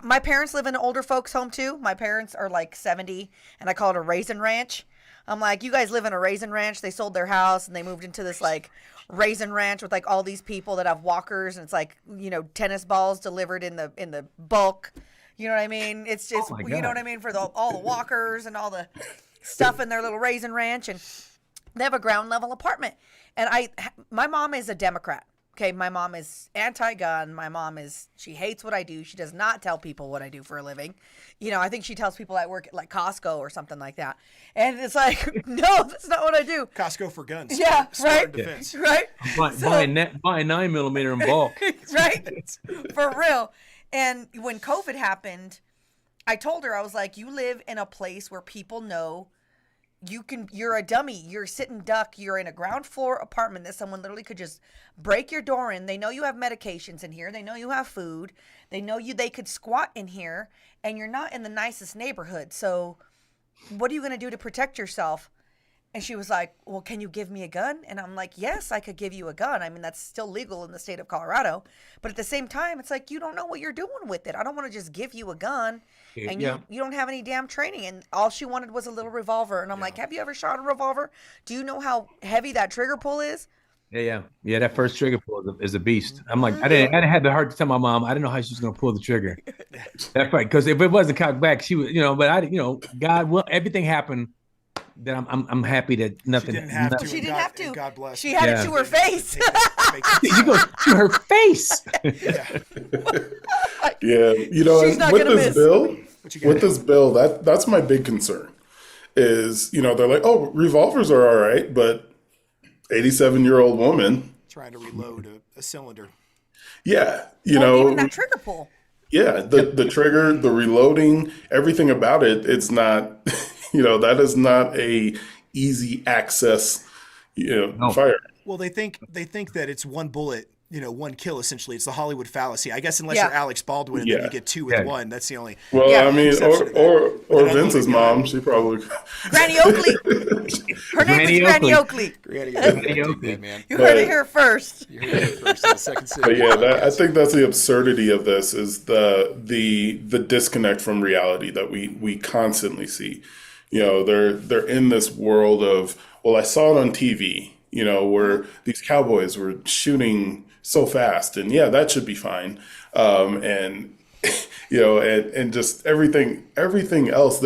my parents live in an older folks home too. My parents are like 70, and I call it a raisin ranch. I'm like, you guys live in a raisin ranch. They sold their house and they moved into this like raisin ranch with like all these people that have walkers, and it's like, you know, tennis balls delivered in the bulk. You know what I mean? It's just, you know what I mean, for all the walkers and all the stuff in their little raisin ranch. And they have a ground level apartment. And my mom is a Democrat. Okay, my mom is anti-gun. My mom she hates what I do. She does not tell people what I do for a living. You know, I think she tells people I work at like Costco or something like that. And it's like, no, that's not what I do. Costco for guns. Yeah, right. Defense. Right. Buying 9mm in bulk. Right. For real. And when COVID happened, I told her, I was like, you live in a place where people know you're a dummy. You're sitting duck. You're in a ground floor apartment that someone literally could just break your door in. They know you have medications in here. They know you have food. They know they could squat in here, and you're not in the nicest neighborhood. So what are you going to do to protect yourself? And she was like, well, can you give me a gun? And I'm like, yes, I could give you a gun. I mean, that's still legal in the state of Colorado. But at the same time, it's like, you don't know what you're doing with it. I don't want to just give you a gun and you don't have any damn training. And all she wanted was a little revolver. And I'm like, have you ever shot a revolver? Do you know how heavy that trigger pull is? Yeah. That first trigger pull is a beast. I'm like, I had the heart to tell my mom, I didn't know how she was going to pull the trigger. That's right. Because if it wasn't cocked back, she would, but God will, everything happened. That I'm happy that nothing. She didn't have to. God bless. She had it to her face. You go to her face. Yeah, with this bill, that's my big concern. Is they're like, oh, revolvers are all right, but 87-year-old woman trying to reload a cylinder. Yeah, even that trigger pull. Yeah, the trigger, the reloading, everything about it. It's not. That is not a easy access, fire. Well, they think that it's one bullet, one kill. Essentially, it's the Hollywood fallacy. I guess unless you're Alex Baldwin, and then you get two with one. That's the only. Well, I mean, or Vince's mom. She probably. Granny Oakley. Her name is Granny Oakley. Granny Oakley, man. You heard it here first. You heard it first in the second city. But yeah, I think that's the absurdity of this is the disconnect from reality that we constantly see. They're in this world of, well, I saw it on TV, where these cowboys were shooting so fast, and that should be fine. And just everything else.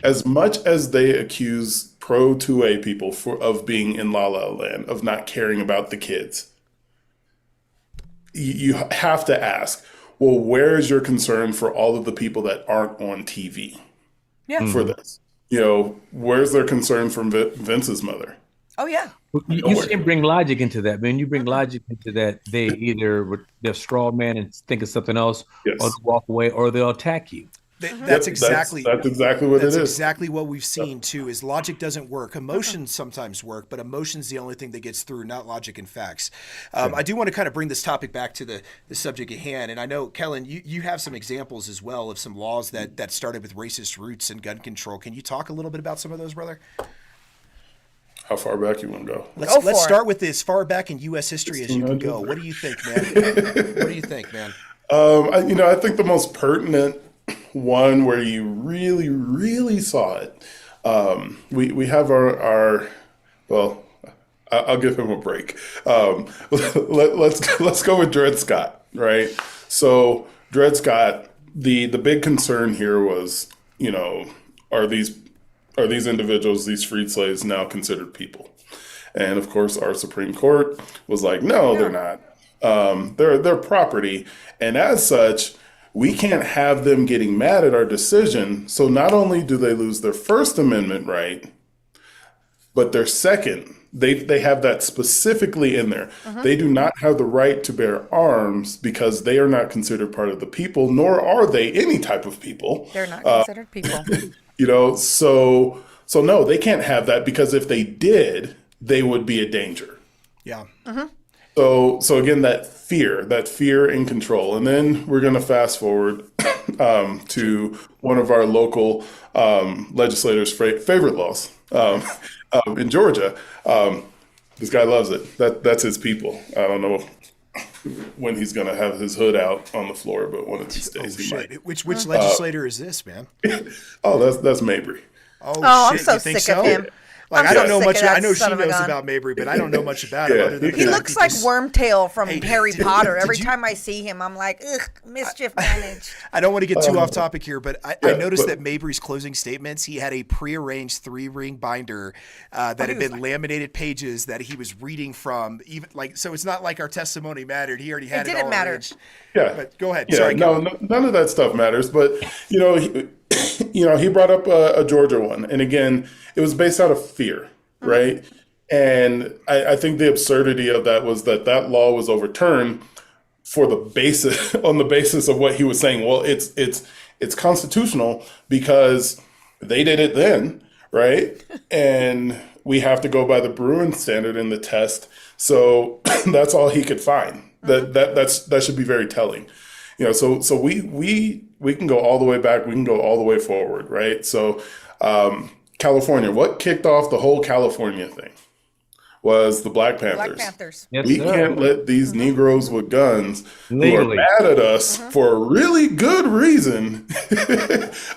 As much as they accuse pro 2A people of being in La La Land, of not caring about the kids, you have to ask, well, where is your concern for all of the people that aren't on TV? For this, where's their concern from Vince's mother? Oh yeah, you shouldn't bring logic into that, man. You bring logic into that, they're straw man and think of something else, or they'll walk away, or they'll attack you. That's exactly what it is. That's exactly what we've seen too. Is logic doesn't work. Emotions sometimes work, but emotion's the only thing that gets through, not logic and facts. I do want to kind of bring this topic back to the subject at hand, and I know Kelyn, you have some examples as well of some laws that started with racist roots and gun control. Can you talk a little bit about some of those, brother? How far back you want to go? Let's start with as far back in U.S. history as you can go. What do you think, man? I think the most pertinent one where you really, really saw it. We have our well, I'll give him a break. Let's go with Dred Scott, right? So Dred Scott, the big concern here was, are these individuals, these freed slaves, now considered people? And of course, our Supreme Court was like, no, they're not. They're property, and as such, we can't have them getting mad at our decision. So not only do they lose their First Amendment right, but their second, they have that specifically in there. They do not have the right to bear arms because they are not considered part of the people, nor are they any type of people. They're not considered people. So no, they can't have that, because if they did, they would be a danger. Yeah. So again, that fear and control. And then we're going to fast forward to one of our local legislators' favorite laws in Georgia. This guy loves it. That's his people. I don't know when he's going to have his hood out on the floor, but one of these days he might. Which legislator is this, man? Oh, that's Mabry. Oh, I'm shit. so You think sick so? of him. Like, I'm I don't so know sick much. of that I know she son of a knows gun. about Mabry, but I don't know much about him. Yeah, Other than He the fact looks that like this- Wormtail from Hey, Harry Potter. Every did you- time I see him, I'm like, ugh, mischief managed. I don't want to get too off topic here, but I noticed but- that Mabry's closing statements, he had a prearranged 3-ring binder that had been laminated pages that he was reading from. Even so it's not like our testimony mattered. He already had it didn't all matter. arranged. Yeah. But go ahead. Yeah, Sorry. no, none of that stuff matters. But he brought up a Georgia one, and again, it was based out of fear, right? And I think the absurdity of that was that law was overturned for on the basis of what he was saying. Well, it's constitutional because they did it then, right? And we have to go by the Bruin standard in the test. So that's all he could find. That should be very telling. So we can go all the way back, we can go all the way forward, right? So California, what kicked off the whole California thing was the Black Panthers. Black Panthers. Yes, We sir. can't let these Negroes with guns who are Legally. mad at us for a really good reason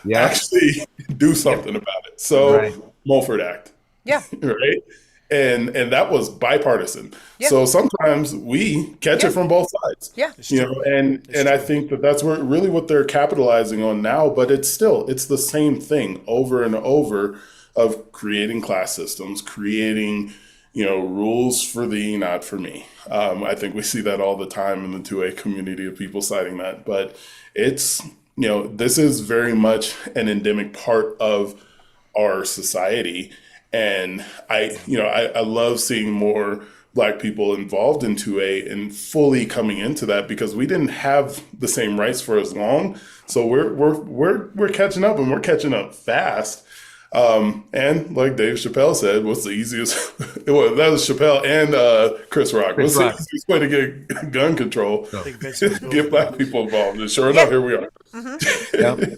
Yeah. actually do something about it. So Right. Mulford Act, Yeah. right? And that was bipartisan. Yeah. So sometimes we catch it from both sides. Yeah. And I think that's what they're capitalizing on now, but it's the same thing over and over of creating class systems, creating rules for thee, not for me. I think we see that all the time in the 2A community of people citing that, but it's, this is very much an endemic part of our society. And I love seeing more Black people involved in 2A and fully coming into that, because we didn't have the same rights for as long. So we're catching up, and we're catching up fast. And like Dave Chappelle said, what's the easiest? Well, that was Chappelle and Chris Rock. What's the easiest way to get gun control? I think Vince was Get Black people involved. And sure enough, here we are. Yeah.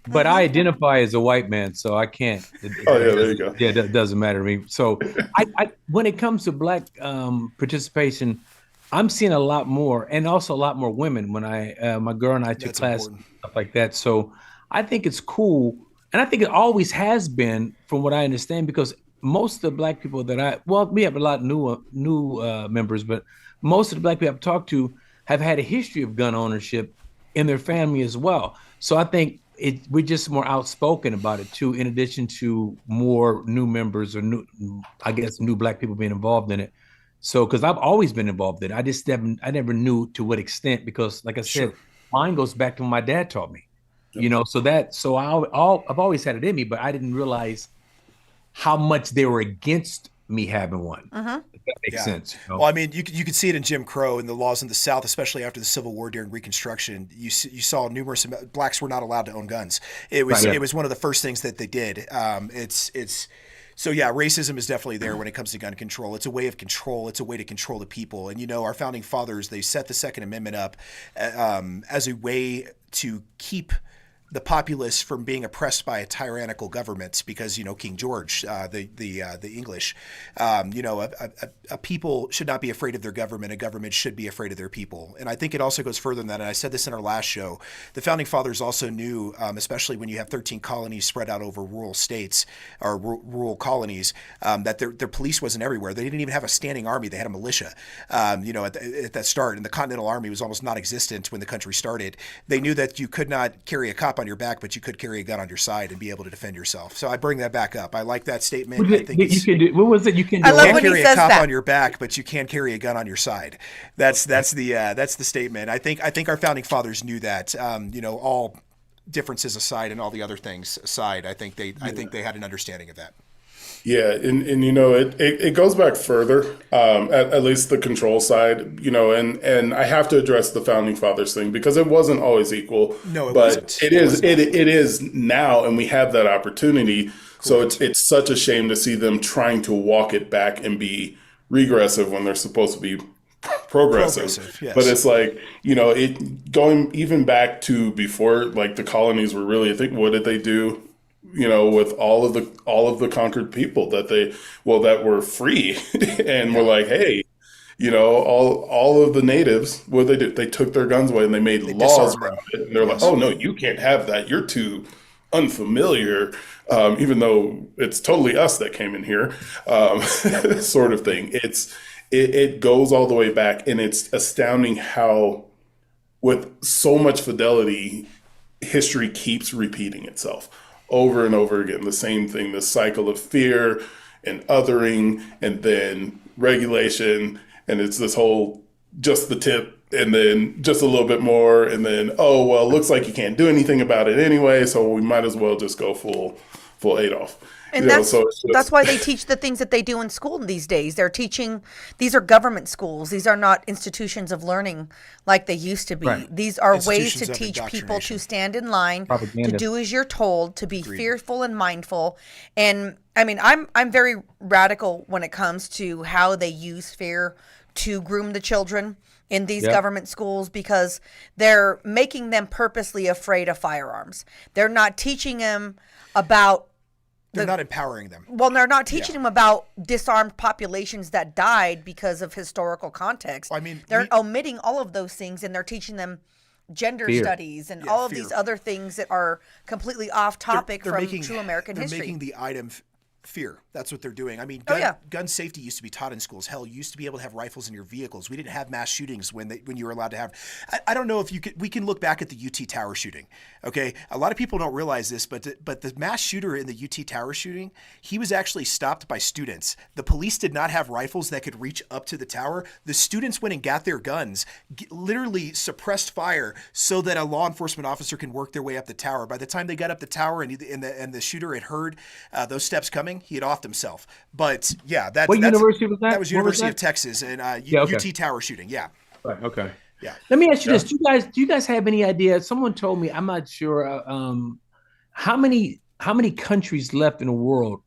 But I identify as a white man, so I can't. Oh yeah, there you go. Yeah, that doesn't matter to me. So, I when it comes to Black participation, I'm seeing a lot more, and also a lot more women. When my girl and I took That's class, important. stuff like that. So, I think it's cool, and I think it always has been, from what I understand, because most of the Black people that we have a lot of new members, but most of the Black people I've talked to have had a history of gun ownership in their family as well. So I think we're just more outspoken about it too, in addition to more new members or new Black people being involved in it. So, because I've always been involved in it, I never knew to what extent, because like I said, mine goes back to when my dad taught me, so I've always had it in me, but I didn't realize how much they were against me having one. If that makes sense. Well, I mean, you could see it in Jim Crow and the laws in the South, especially after the Civil War during Reconstruction. You saw numerous Blacks were not allowed to own guns. It was one of the first things that they did. So yeah, racism is definitely there when it comes to gun control. It's a way of control. It's a way to control the people. And our founding fathers, they set the Second Amendment up as a way to keep the populace from being oppressed by a tyrannical government because, King George, the English, a people should not be afraid of their government. A government should be afraid of their people. And I think it also goes further than that. And I said this in our last show. The founding fathers also knew, especially when you have 13 colonies spread out over rural states or rural colonies, that their police wasn't everywhere. They didn't even have a standing army. They had a militia, at that start. And the Continental Army was almost non-existent when the country started. They knew that you could not carry a cop on your back, but you could carry a gun on your side and be able to defend yourself. So I bring that back up. I like that statement. I think you can do, what was it? You can I do love can't when he carry a says cop that. on your back, but you can carry a gun on your side. That's the statement. I think our founding fathers knew that. All differences aside and all the other things aside, I think they had an understanding of that. Yeah, and it goes back further, at least the control side, and I have to address the founding fathers thing because it wasn't always equal. No, it but wasn't. It is now, and we have that opportunity. So it's such a shame to see them trying to walk it back and be regressive when they're supposed to be progressive. Yes. But it's like, it going even back to before, like the colonies were really, I think, what did they do? With all of the conquered people that were free and were like, hey, all of the natives, what they did, they took their guns away and they made laws around it. And they're like, oh no, you can't have that. You're too unfamiliar, even though it's totally us that came in here, sort of thing. It goes all the way back, and it's astounding how, with so much fidelity, history keeps repeating itself over and over again. The same thing, the cycle of fear and othering and then regulation. And it's this whole just the tip and then just a little bit more. And then, oh, well, it looks like you can't do anything about it anyway. So we might as well just go full Adolf. And that's why they teach the things that they do in school these days. They're teaching, these are government schools. These are not institutions of learning like they used to be. Right. These are ways Institutions to of teach people indoctrination. to stand in line, Propaganda. to do as you're told, to be fearful and mindful. And I mean, I'm very radical when it comes to how they use fear to groom the children in these government schools, because they're making them purposely afraid of firearms. They're not teaching them about They're not empowering them. well, they're not teaching them about disarmed populations that died because of historical context. I mean, they're omitting all of those things, and they're teaching them gender Fear. studies and all of fear. these other things that are completely off topic from true American they're history. making the item fear. That's what they're doing. I mean, Oh, gun safety used to be taught in schools. Hell, you used to be able to have rifles in your vehicles. We didn't have mass shootings when you were allowed to have. I don't know if we can look back at the UT Tower shooting. Okay, a lot of people don't realize this, but the mass shooter in the UT Tower shooting, he was actually stopped by students. The police did not have rifles that could reach up to the tower. The students went and got their guns, literally suppressed fire so that a law enforcement officer can work their way up the tower. By the time they got up the tower and the shooter had heard those steps coming, he had offed himself. But yeah, What university was that? That was What was University that? of Texas and okay. UT Tower shooting. Yeah, Right, okay. yeah. Let me ask you this: do you guys have any idea? Someone told me, I'm not sure. How many countries left in the world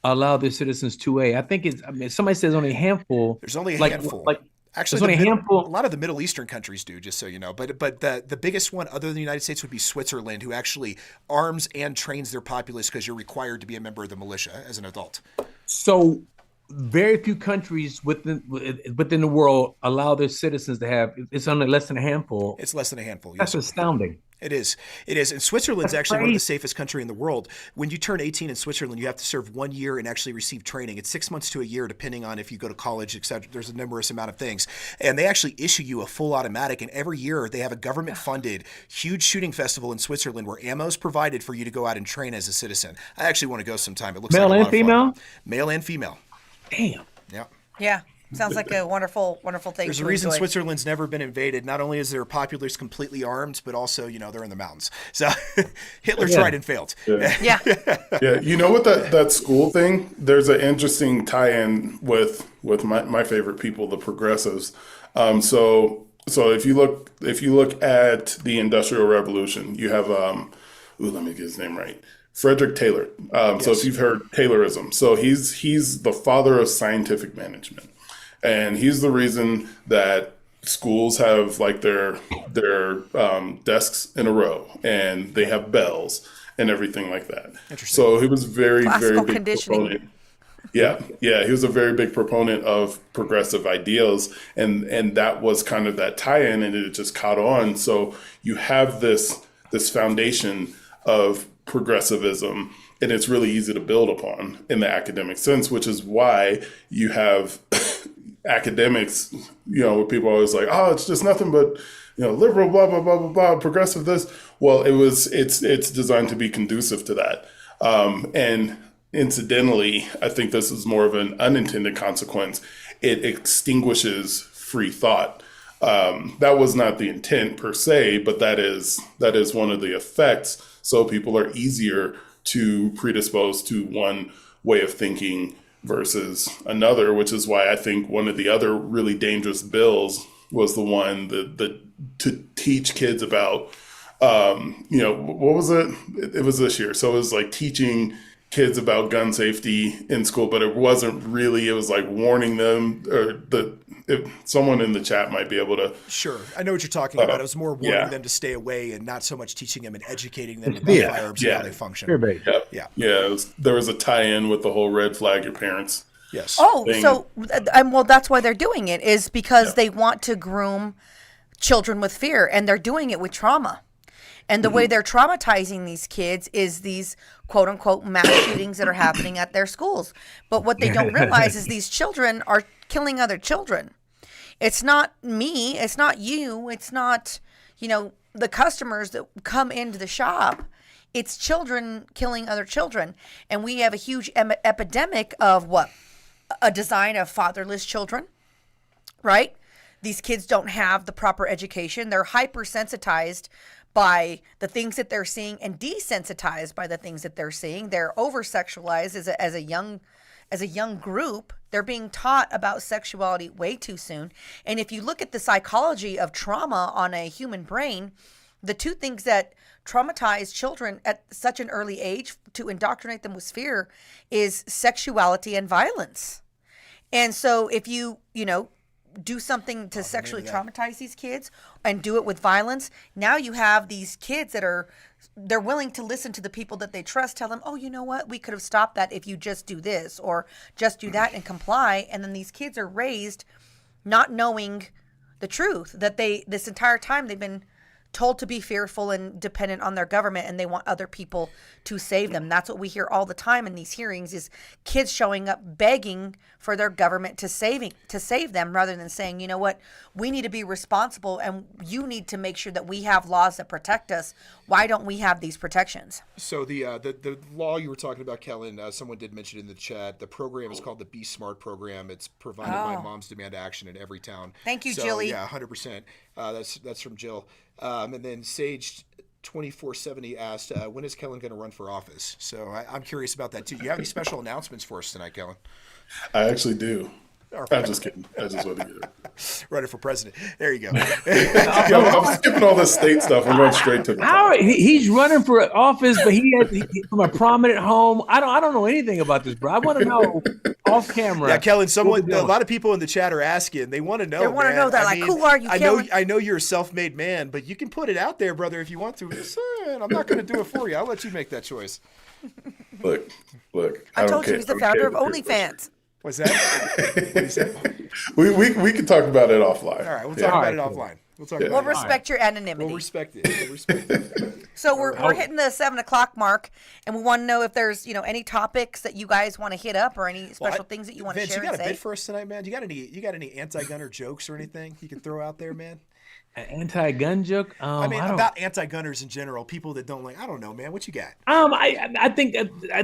allow their citizens to I think it's. I mean, somebody says only a handful. There's only a like, handful. Like Actually, there's only a handful. a lot of the Middle Eastern countries do, just so you know. But the biggest one, other than the United States, would be Switzerland, who actually arms and trains their populace because you're required to be a member of the militia as an adult. So very few countries within the world allow their citizens to have. It's only less than a handful. It's less than a handful. That's Yes. astounding. It is. And Switzerland's That's actually one of the crazy. safest country in the world. When you turn 18 in Switzerland, you have to serve 1 year and actually receive training. It's 6 months to a year, depending on if you go to college, etc. There's a numerous amount of things. And they actually issue you a full automatic. And every year they have a government-funded huge shooting festival in Switzerland where ammo is provided for you to go out and train as a citizen. I actually want to go sometime. It looks Male like a and lot of fun. female? Male and female. Damn. Yeah. Yeah, sounds like a wonderful, wonderful thing. There's to a reason enjoy. Switzerland's never been invaded. Not only is their populace completely armed, but also, they're in the mountains. So Hitler tried and failed. Yeah, Yeah, you know what that school thing? There's an interesting tie-in with my favorite people, the progressives. So if you look at the Industrial Revolution, you have let me get his name right. Frederick Taylor. So if you've heard Taylorism, so he's the father of scientific management, and he's the reason that schools have like their desks in a row, and they have bells and everything like that. Interesting. So he was very Classical big conditioning. proponent. Yeah, he was a very big proponent of progressive ideals, and that was kind of that tie-in, and it just caught on. So you have this foundation of progressivism, and it's really easy to build upon in the academic sense, which is why you have academics, where people are always like, oh, it's just nothing but, liberal, blah, blah, blah, blah, blah, progressive this. Well, it's designed to be conducive to that. And incidentally, I think this is more of an unintended consequence. It extinguishes free thought. That was not the intent per se, but that is one of the effects. So people are easier to predispose to one way of thinking versus another, which is why I think one of the other really dangerous bills was the one that to teach kids about, what was it? It was this year. So it was like teaching kids about gun safety in school, but it wasn't really, it was like warning them, or someone in the chat might be able to. Sure. I know what you're talking about. It was more warning them to stay away and not so much teaching them and educating them about firearms and how they function. There was a tie-in with the whole red flag your parents. Yes. Oh, so, well, that's why they're doing it, is because they want to groom children with fear, and they're doing it with trauma. And the way they're traumatizing these kids is these quote unquote mass shootings that are happening at their schools. But what they don't realize is these children are killing other children. It's not me. It's not you. It's not, the customers that come into the shop. It's children killing other children. And we have a huge epidemic of what? A design of fatherless children, right? These kids don't have the proper education. They're hypersensitized by the things that they're seeing and desensitized by the things that they're seeing. They're over-sexualized as a young group. They're being taught about sexuality way too soon. And if you look at the psychology of trauma on a human brain, the two things that traumatize children at such an early age to indoctrinate them with fear is sexuality and violence. And so if you do something to sexually traumatize these kids and do it with violence, now you have these kids they're willing to listen to the people that they trust, tell them, oh, you know what, we could have stopped that if you just do this or just do that and comply. And then these kids are raised not knowing the truth, that this entire time they've been told to be fearful and dependent on their government, and they want other people to save them. That's what we hear all the time in these hearings, is kids showing up begging for their government to save them, rather than saying, you know what, we need to be responsible and you need to make sure that we have laws that protect us. Why don't we have these protections? So the law you were talking about, Kelyn, someone did mention in the chat, the program is called the Be Smart program. It's provided by Moms Demand Action in every town. Thank you, so, Jilly. Yeah, 100%. That's from Jill. And then Sage 2470 asked, when is Kelyn going to run for office? So I'm curious about that too. Do you have any special announcements for us tonight, Kelyn? I actually do. I'm just kidding. I just want to get it. Running for president. There you go. I'm skipping all this state stuff. I'm going straight to the top. He's running for office, but he from a prominent home. I don't know anything about this, bro. I want to know off camera. Yeah, Kelyn. A lot of people in the chat are asking. They want to know. They want to know that. Who are you, Kelyn? I know you're a self-made man, but you can put it out there, brother, if you want to. I'm not going to do it for you. I'll let you make that choice. Look. I told you he's the founder of OnlyFans. What's that? What did you say? We can talk about it offline. All right, we'll talk about it offline. We'll respect your anonymity. We'll respect it. So we're hitting the 7:00 mark, and we want to know if there's any topics that you guys want to hit up, or any special things that you want to share. Vince, you got and a say. bid for us tonight, man? You got any anti-gunner jokes or anything you can throw out there, man? An anti-gun joke? About anti-gunners in general, people that don't I don't know, man. What you got? I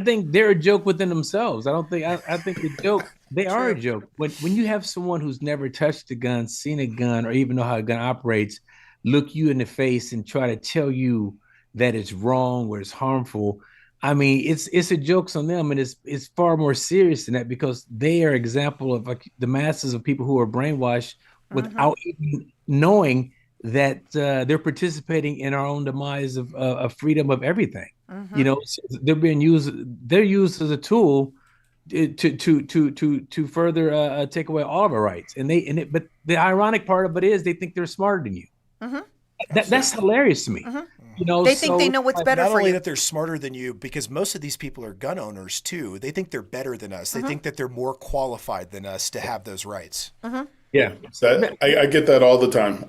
think they're a joke within themselves. I think the joke. They are a joke. When you have someone who's never touched a gun, seen a gun, or even know how a gun operates, look you in the face and try to tell you that it's wrong or it's harmful. I mean, it's a joke on them, and it's far more serious than that, because they are an example of the masses of people who are brainwashed without even knowing that they're participating in our own demise of freedom of everything. They're used as a tool to further take away all of our rights. But the ironic part of it is they think they're smarter than you. That's hilarious to me. They think they know what's better not for only you. that they're smarter than you, because most of these people are gun owners too. They think they're better than us. They think that they're more qualified than us to have those rights. Yeah, I get that all the time.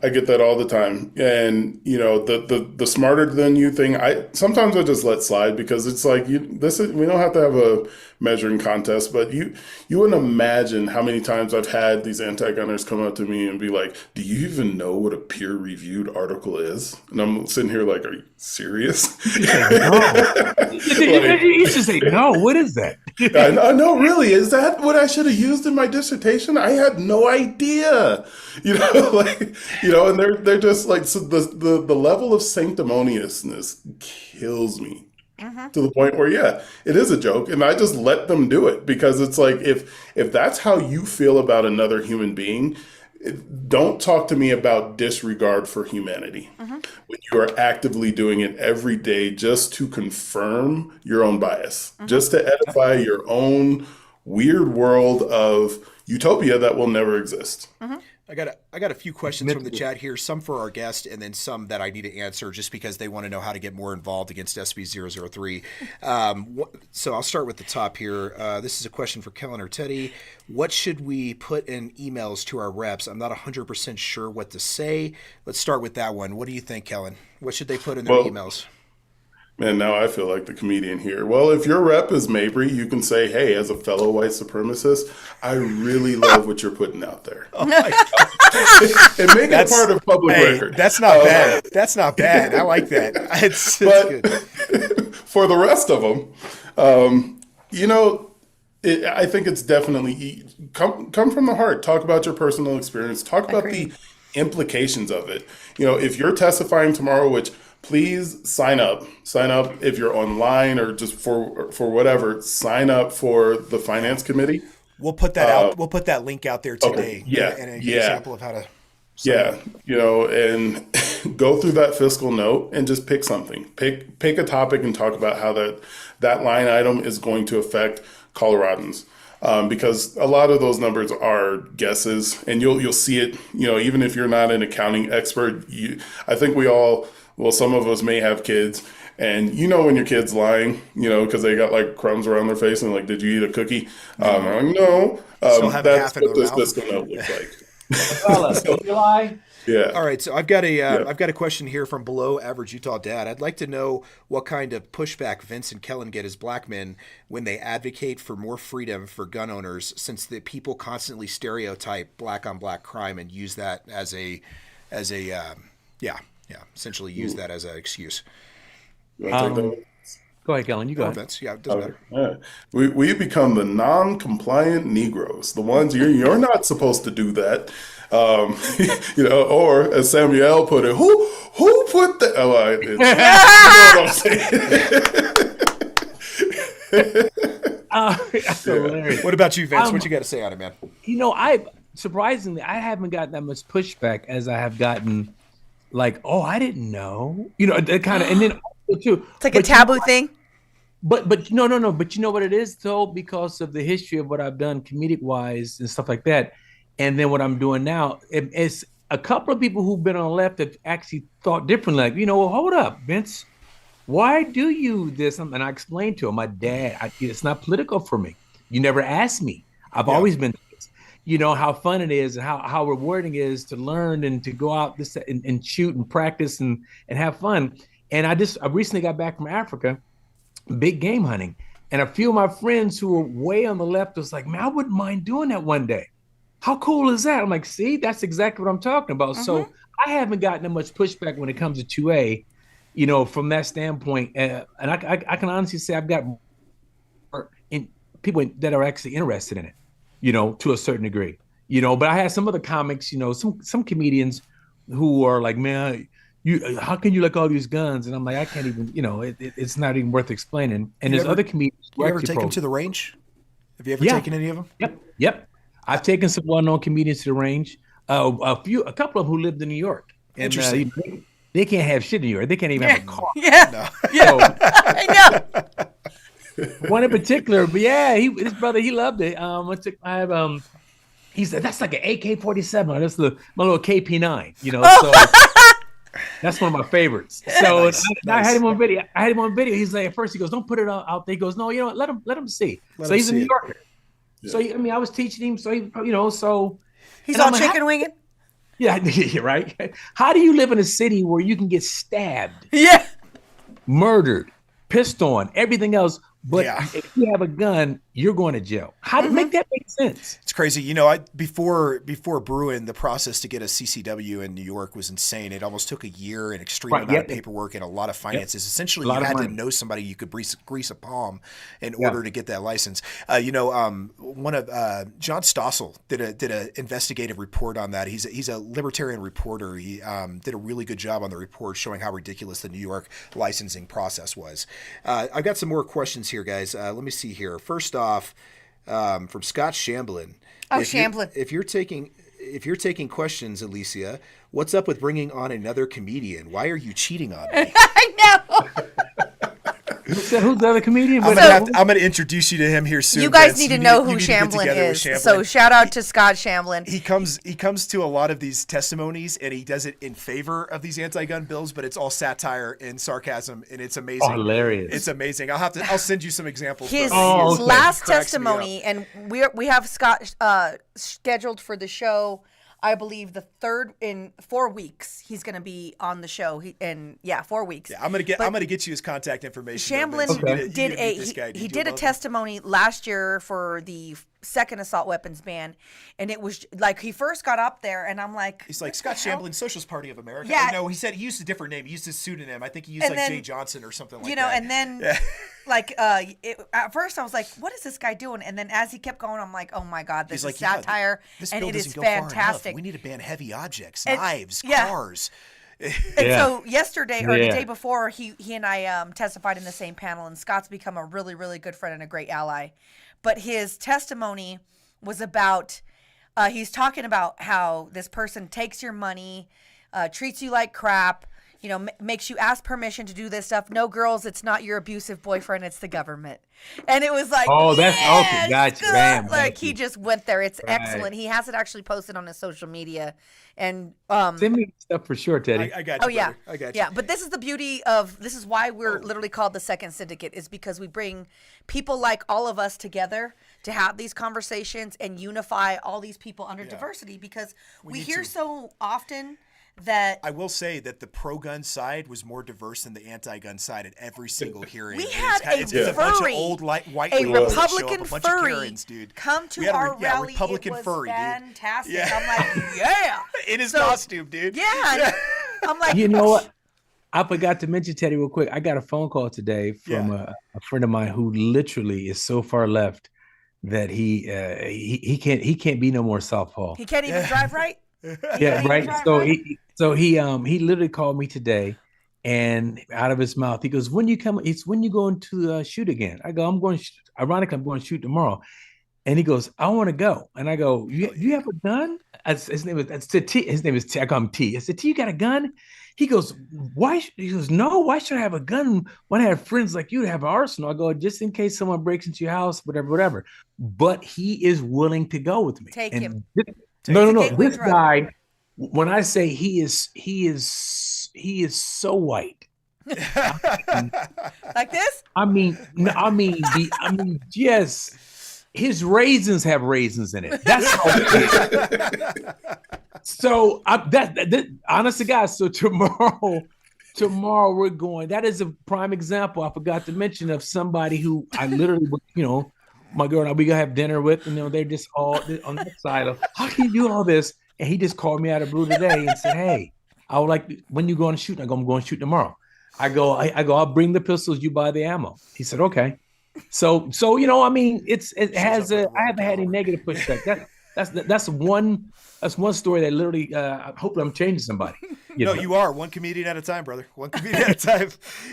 And the smarter than you thing, I sometimes just let slide because it's like we don't have to have a measuring contest, but you wouldn't imagine how many times I've had these anti-gunners come up to me and be like, "Do you even know what a peer-reviewed article is?" And I'm sitting here like, "Are you serious?" You should say no. What is that? I know, really. Is that what I should have used in my dissertation? I had no idea. And they're just like, so the level of sanctimoniousness kills me to the point where, yeah, it is a joke, and I just let them do it because it's like if that's how you feel about another human being, don't talk to me about disregard for humanity when you are actively doing it every day just to confirm your own bias, just to edify your own weird world of utopia that will never exist. I got a few questions from the chat here, some for our guest and then some that I need to answer just because they want to know how to get more involved against SB003. So I'll start with the top here. This is a question for Kelyn or Teddy. What should we put in emails to our reps? I'm not 100% sure what to say. Let's start with that one. What do you think, Kelyn? What should they put in their emails? Man, now I feel like the comedian here. Well, if your rep is Mabry, you can say, "Hey, as a fellow white supremacist, I really love what you're putting out there." Oh my God. And make it part of public record. That's not bad. That's not bad. I like that. It's good. For the rest of them, I think it's definitely come from the heart. Talk about your personal experience. Talk about the implications of it. If you're testifying tomorrow, which please sign up. Sign up if you're online or just for whatever. Sign up for the finance committee. We'll put that out. We'll put that link out there today. Okay. Yeah. And an example of how to. Yeah. And go through that fiscal note and just pick something. Pick a topic and talk about how that line item is going to affect Coloradans. Because a lot of those numbers are guesses, and you'll see it. Even if you're not an accounting expert, I think some of us may have kids, and when your kid's lying, because they got like crumbs around their face and like, did you eat a cookie? No. That's what this fiscal note looks like. You lie? Yeah. All right. So I've got a question here from Below Average Utah Dad. I'd like to know what kind of pushback Vince and Kelyn get as black men when they advocate for more freedom for gun owners, since the people constantly stereotype black on black crime and use that essentially use that as an excuse. You want to take that? Go ahead, Kelyn. You go ahead. Vince. Yeah, it doesn't matter. We become the non-compliant Negroes, the ones you're not supposed to do that. Or as Samuel put it, who put the? You know what I'm saying? What about you, Vince? What you got to say on it, man? Surprisingly, I haven't gotten that much pushback as I have gotten. Like, oh, I didn't know. That kind of, and then also too, it's like a taboo thing. But no. But you know what it is though, because of the history of what I've done comedic wise and stuff like that. And then what I'm doing now, it's a couple of people who've been on the left have actually thought differently. Like, well, hold up, Vince, why do you this? And I explained to him, my dad, it's not political for me. You never asked me. I've always been this. How fun it is and how rewarding it is to learn and to go out and shoot and practice and have fun. And I recently got back from Africa, big game hunting. And a few of my friends who were way on the left was like, man, I wouldn't mind doing that one day. How cool is that? I'm like, see, that's exactly what I'm talking about. So I haven't gotten that much pushback when it comes to 2A, from that standpoint. And I can honestly say I've got people that are actually interested in it, to a certain degree, but I had some other comics, some comedians who are like, man, how can you like all these guns? And I'm like, I can't even, it's not even worth explaining. And there's other comedians. You ever taken to the range? Have you ever taken any of them? Yep. I've taken some well-known comedians to the range. A couple of them who lived in New York. And, interesting. They can't have shit in New York. They can't even have a car. Yeah. No. I know. one in particular. But yeah, his brother, he loved it. I have he said that's like an AK-47. That's my little KP9. So that's one of my favorites. So I had him on video. He's like, at first he goes, "Don't put it out there." He goes, "No, let him see." So he's a New Yorker. Yeah. So I was teaching him. So so he's all chicken winging. Yeah, right. How do you live in a city where you can get stabbed? Yeah. Murdered, pissed on, everything else. But if you have a gun, you're going to jail. How to make that make sense? It's crazy. Before Bruin, the process to get a CCW in New York was insane. It almost took a year, an extreme amount of paperwork, and a lot of finances. Essentially, you had to know somebody you could grease a palm in order to get that license. One of John Stossel did an investigative report on that. He's a libertarian reporter. He did a really good job on the report showing how ridiculous the New York licensing process was. I've got some more questions here, guys. Let me see here. First off, from Scott Shamblin. Shamblin. If you're taking questions, Alicia, what's up with bringing on another comedian? Why are you cheating on me? I know. Who's the other comedian? I'm going to introduce you to him here soon. You guys need to know who Shamblin is. So shout out to Scott Shamblin. He comes to a lot of these testimonies, and he does it in favor of these anti-gun bills, but it's all satire and sarcasm, and it's amazing. Oh, hilarious! It's amazing. I'll send you some examples. His last testimony, and we have Scott scheduled for the show. I believe the third in 4 weeks he's going to be on the show. 4 weeks. Yeah, I'm going to get you his contact information. Shamblin did a testimony last year for the second assault weapons ban, and it was like he first got up there, and I'm like, he's like Scott Shamblin, Socialist Party of America. Yeah, no, he said he used a different name. He used his pseudonym. I think he used Jay Johnson or something like that. And then at first I was like, what is this guy doing? And then as he kept going, I'm like, oh my God, this is satire, and it is fantastic. We need to ban heavy objects, knives, cars. And so yesterday or the day before, he and I testified in the same panel, and Scott's become a really, really good friend and a great ally. But his testimony was about, he's talking about how this person takes your money, treats you like crap, makes you ask permission to do this stuff. No, girls, it's not your abusive boyfriend, it's the government. And it was like, that's okay. Gotcha. Bam, like he just went there. It's excellent. He has it actually posted on his social media. And send me stuff for sure, Teddy. I got you. Oh yeah, brother. I got you. Yeah, but this is the beauty of this is why we're literally called the Second Syndicate, is because we bring people like all of us together to have these conversations and unify all these people under diversity, because we hear so often that I will say that the pro-gun side was more diverse than the anti-gun side at every single hearing. We had a bunch of old white Republican furry Karens, dude. come to our rally. Republican it was furry, fantastic. Dude. I'm like, yeah, in his costume, dude. Yeah, I'm like, you know what? I forgot to mention, Teddy, real quick. I got a phone call today from a friend of mine who literally is so far left that he can't be no more southpaw. He can't even drive right. Yeah, right. So he literally called me today, and out of his mouth he goes, "When you come? It's when you going to shoot again?" I go, "I'm going. Ironically, I'm going to shoot tomorrow." And he goes, "I want to go." And I go, "You have a gun?" His name is T. I call him T. I said, "T, you got a gun?" He goes, "Why?" He goes, "No. Why should I have a gun when I have friends like you to have an arsenal?" I go, "Just in case someone breaks into your house, whatever." But he is willing to go with me. Take him. No. This guy, when I say he is so white. Like this? Yes. His raisins have raisins in it. That's how. So honest to God. So tomorrow we're going. That is a prime example. I forgot to mention of somebody who I literally, my girl and I, we gonna have dinner with, and they're just all on that side of, how can you do all this? And he just called me out of blue today and said, "Hey, I would like, when you going to shoot?" I go, "I'm going to shoot tomorrow." I go, "I'll bring the pistols, you buy the ammo." He said, "Okay." So I haven't had any negative pushback. That's one story that literally I hope I'm changing somebody. You are one comedian at a time, brother. One comedian at a time.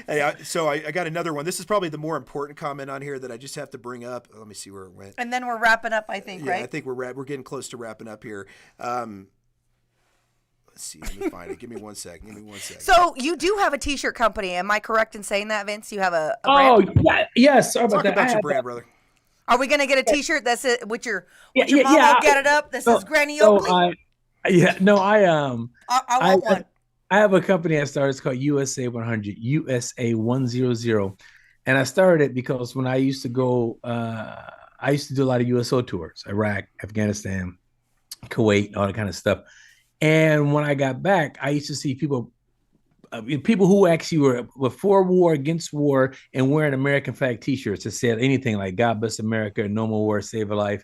Hey, so I got another one. This is probably the more important comment on here that I just have to bring up. Let me see where it went. And then we're wrapping up, I think, right? I think we're getting close to wrapping up here. Let's see. Let me find it. Give me 1 second. So you do have a T-shirt company. Am I correct in saying that, Vince? You have a Oh, brand? yeah, yes. Sorry Talk about about that. your brand, brother. Are we gonna get a T-shirt that's it with your Yeah. mama get it up? This is Granny Oakley. I want one. I have a company I started. It's called USA 100, USA 100, and I started it because when I used to go, I used to do a lot of USO tours, Iraq, Afghanistan, Kuwait, all that kind of stuff. And when I got back, I used to see people who actually were for war, against war, and wearing American flag T-shirts that said anything like "God bless America," "No more war, save a life,"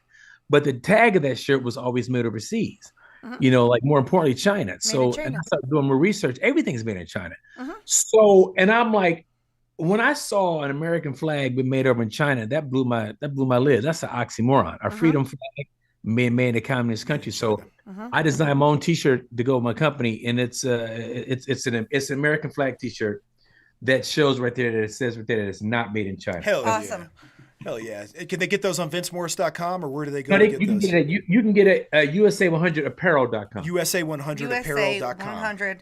but the tag of that shirt was always made overseas. Like more importantly, China. So, and I started doing more research. Everything's made in China. So, and I'm like, when I saw an American flag being made over in China, that blew my lid. That's an oxymoron. Our freedom flag made in a communist country. So I designed my own T-shirt to go with my company, and it's an American flag T-shirt that shows right there that it says right there that it's not made in China. Awesome. Yeah. Hell yeah. Can they get those on vincemorris.com, or where do they go to get those? You can get it at USA100apparel.com. USA100apparel.com. USA100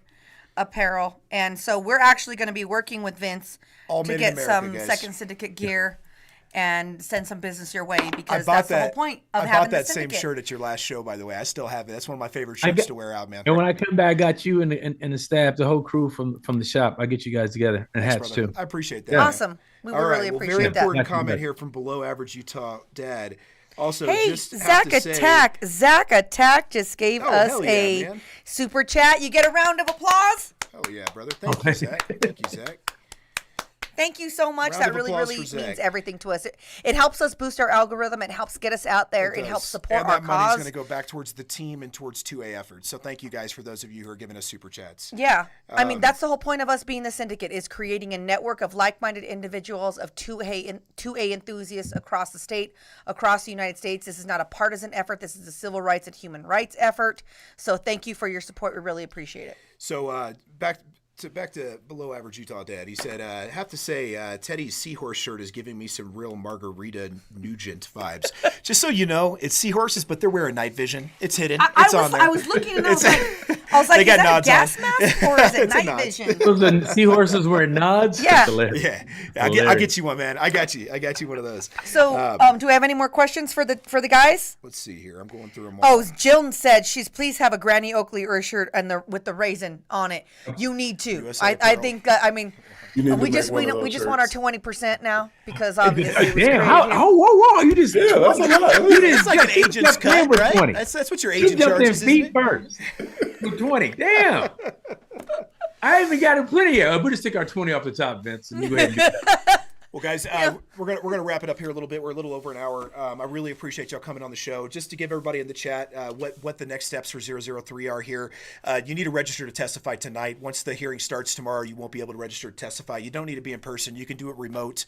apparel. And so we're actually going to be working with Vince to get some Second Syndicate gear and send some business your way, because that's the whole point of having the Syndicate. I bought that same shirt at your last show, by the way. I still have it. That's one of my favorite shirts to wear out, man. And when I come back, I got you and the staff, the whole crew from the shop. I get you guys together, and hats brother. too. I appreciate that. Yeah. Awesome. We really appreciate very that. Very important comment here from Below Average Utah Dad. Also, hey, just Zach Attack. Zach Attack just gave us a man. super chat. You get a round of applause. Oh yeah, brother. Thank you, Zach. Thank you, Zach. Thank you so much. That really means everything to us. It helps us boost our algorithm. It helps get us out there. It helps support our cause. And that money's going to go back towards the team and towards 2A efforts. So thank you guys for those of you who are giving us super chats. Yeah. I mean, that's the whole point of us being the Syndicate, is creating a network of like-minded individuals, of 2A enthusiasts across the state, across the United States. This is not a partisan effort. This is a civil rights and human rights effort. So thank you for your support. We really appreciate it. So back to Below Average Utah Dad. He said, I have to say, Teddy's seahorse shirt is giving me some real Margarita Nugent vibes. Just so you know, it's seahorses, but they're wearing night vision. It's hidden. It's on there. I was looking and I was like, is that a gas mask or is it night vision? Those are seahorses wearing nods? Yeah. Yeah. I'll get you one, man. I got you one of those. So, do we have any more questions for the guys? Let's see here. I'm going through them all. Oh, Jill said she's please have a Granny Oakley or shirt and with the raisin on it. You need to. I think. I mean, we just want our 20% now, because obviously. Damn! Whoa! You just that's a lot. It's like an agent's cut, right? 20. That's what your agent charges. Feet first. With 20. Damn! I even got it plenty of. We'll just take our 20 off the top, Vince, and you go ahead and do that. Well, guys, we're gonna wrap it up here a little bit. We're a little over an hour. I really appreciate y'all coming on the show. Just to give everybody in the chat what the next steps for 003 are here. You need to register to testify tonight. Once the hearing starts tomorrow, you won't be able to register to testify. You don't need to be in person. You can do it remote.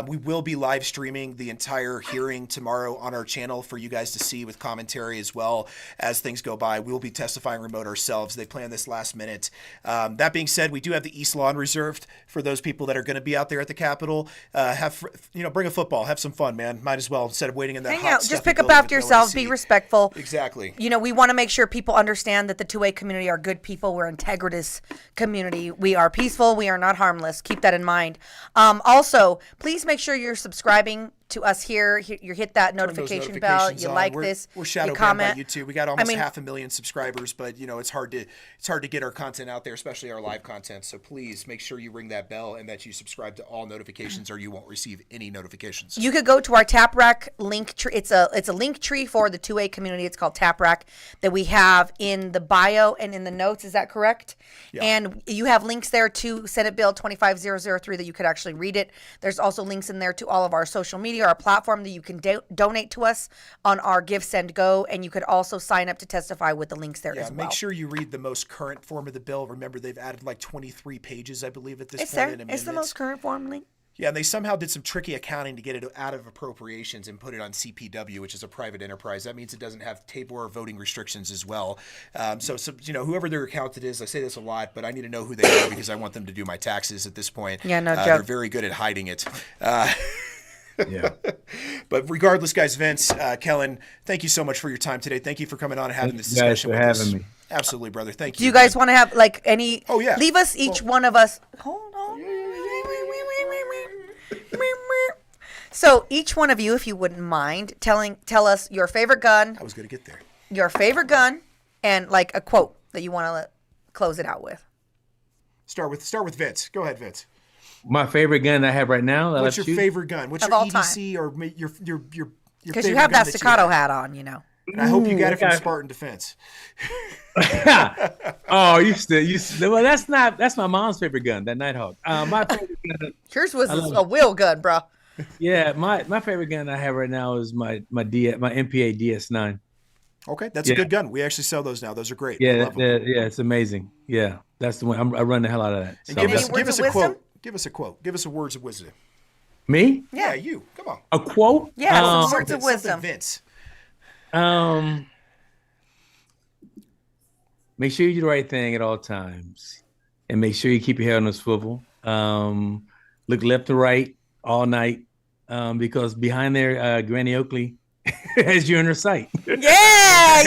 We will be live streaming the entire hearing tomorrow on our channel for you guys to see, with commentary as well as things go by. We'll be testifying remote ourselves. They planned this last minute. That being said, we do have the East Lawn reserved for those people that are going to be out there at the Capitol. Bring a football, have some fun, man. Might as well, instead of waiting in that hang hot out, just stuffy pick up building after with no yourselves, AC. be respectful. Exactly. We want to make sure people understand that the 2A community are good people. We're an integritous community. We are peaceful. We are not harmless. Keep that in mind. Also, please make sure you're subscribing to us here. You hit that notification bell. You like this. We're shadow banned by YouTube. We got almost 500,000 subscribers, but it's hard to get our content out there, especially our live content. So please make sure you ring that bell and that you subscribe to all notifications, or you won't receive any notifications. You could go to our TapRack link tree. It's a link tree for the 2A community. It's called TapRack, that we have in the bio and in the notes. Is that correct? Yeah. And you have links there to Senate Bill 25003 that you could actually read it. There's also links in there to all of our social media, our platform, that you can donate to us on our Give, Send, Go, and you could also sign up to testify with the links there as well. Make sure you read the most current form of the bill. Remember, they've added like 23 pages, I believe, at this point. There. It's the most current form link. Yeah, and they somehow did some tricky accounting to get it out of appropriations and put it on CPW, which is a private enterprise. That means it doesn't have Tabor voting restrictions as well. So whoever their accountant is, I say this a lot, but I need to know who they are because I want them to do my taxes at this point. Yeah, no joke. They're very good at hiding it. Yeah. But regardless, guys, Vince, Kelyn, thank you so much for your time today. Thank you for coming on and having this discussion with us. Thank you guys for having me. Absolutely, brother. Thank you. Do you guys want to have like any? Oh, yeah. Leave us each one of us. Hold on. So each one of you, if you wouldn't mind, tell us your favorite gun. I was going to get there. Your favorite gun, and like a quote that you want to close it out with. Start with Vince. Go ahead, Vince. My favorite gun I have right now. What's your favorite gun? What's Of your all EDC or your Because you have that staccato hat on, you know. And I hope you got it from Spartan Defense. Oh, you still. Well, that's my mom's favorite gun, that Nighthawk. My favorite gun. Yours was a wheel gun, bro. Yeah, my favorite gun I have right now is my MPA DS9. Okay, that's a good gun. We actually sell those now. Those are great. Yeah, it's amazing. Yeah, that's the one. I run the hell out of that. And So give us a quote. Give us a quote. Give us some words of wisdom. me? Yeah, you. Come on. A quote? Yeah, some words of Something wisdom. Vince. Make sure you do the right thing at all times, and make sure you keep your head on a swivel. Look left to right all night, because behind there, Granny Oakley has you in her sight. Yeah.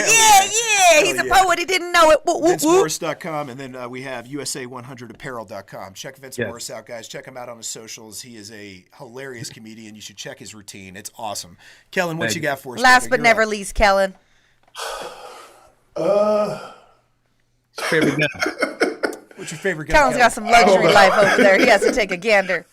He's a poet. He didn't know it. Woo, woo, woo. VinceMorris.com, and then we have USA100apparel.com. Check Vince Yes. Morris out, guys. Check him out on his socials. He is a hilarious comedian. You should check his routine. It's awesome. Kelyn, what you got for us? Last brother? but You're never up. least, Kelyn. Favorite gun. What's your favorite gun? Kelyn's got some luxury life over there. He has to take a gander.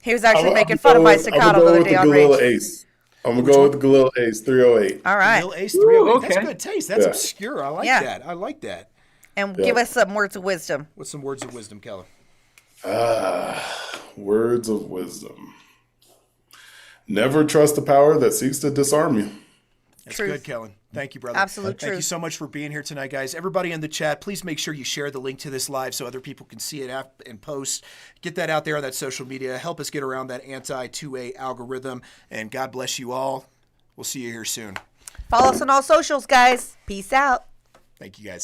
He was actually making fun of my staccato the other day on Gorilla Rage. Ace. I'm gonna go with the Gorilla Ace 308. All right. Lil Ace 308. That's okay. good taste. That's Yeah. obscure. I like Yeah. that. I like that. And give us some words of wisdom. What's some words of wisdom, Kelyn? Words of wisdom. Never trust the power that seeks to disarm you. That's Truth. good, Kelyn. Thank you, brother. Absolute Thank you truth. so much for being here tonight, guys. Everybody in the chat, please make sure you share the link to this live so other people can see it and post. Get that out there on that social media. Help us get around that anti-2A algorithm. And God bless you all. We'll see you here soon. Follow us on all socials, guys. Peace out. Thank you, guys.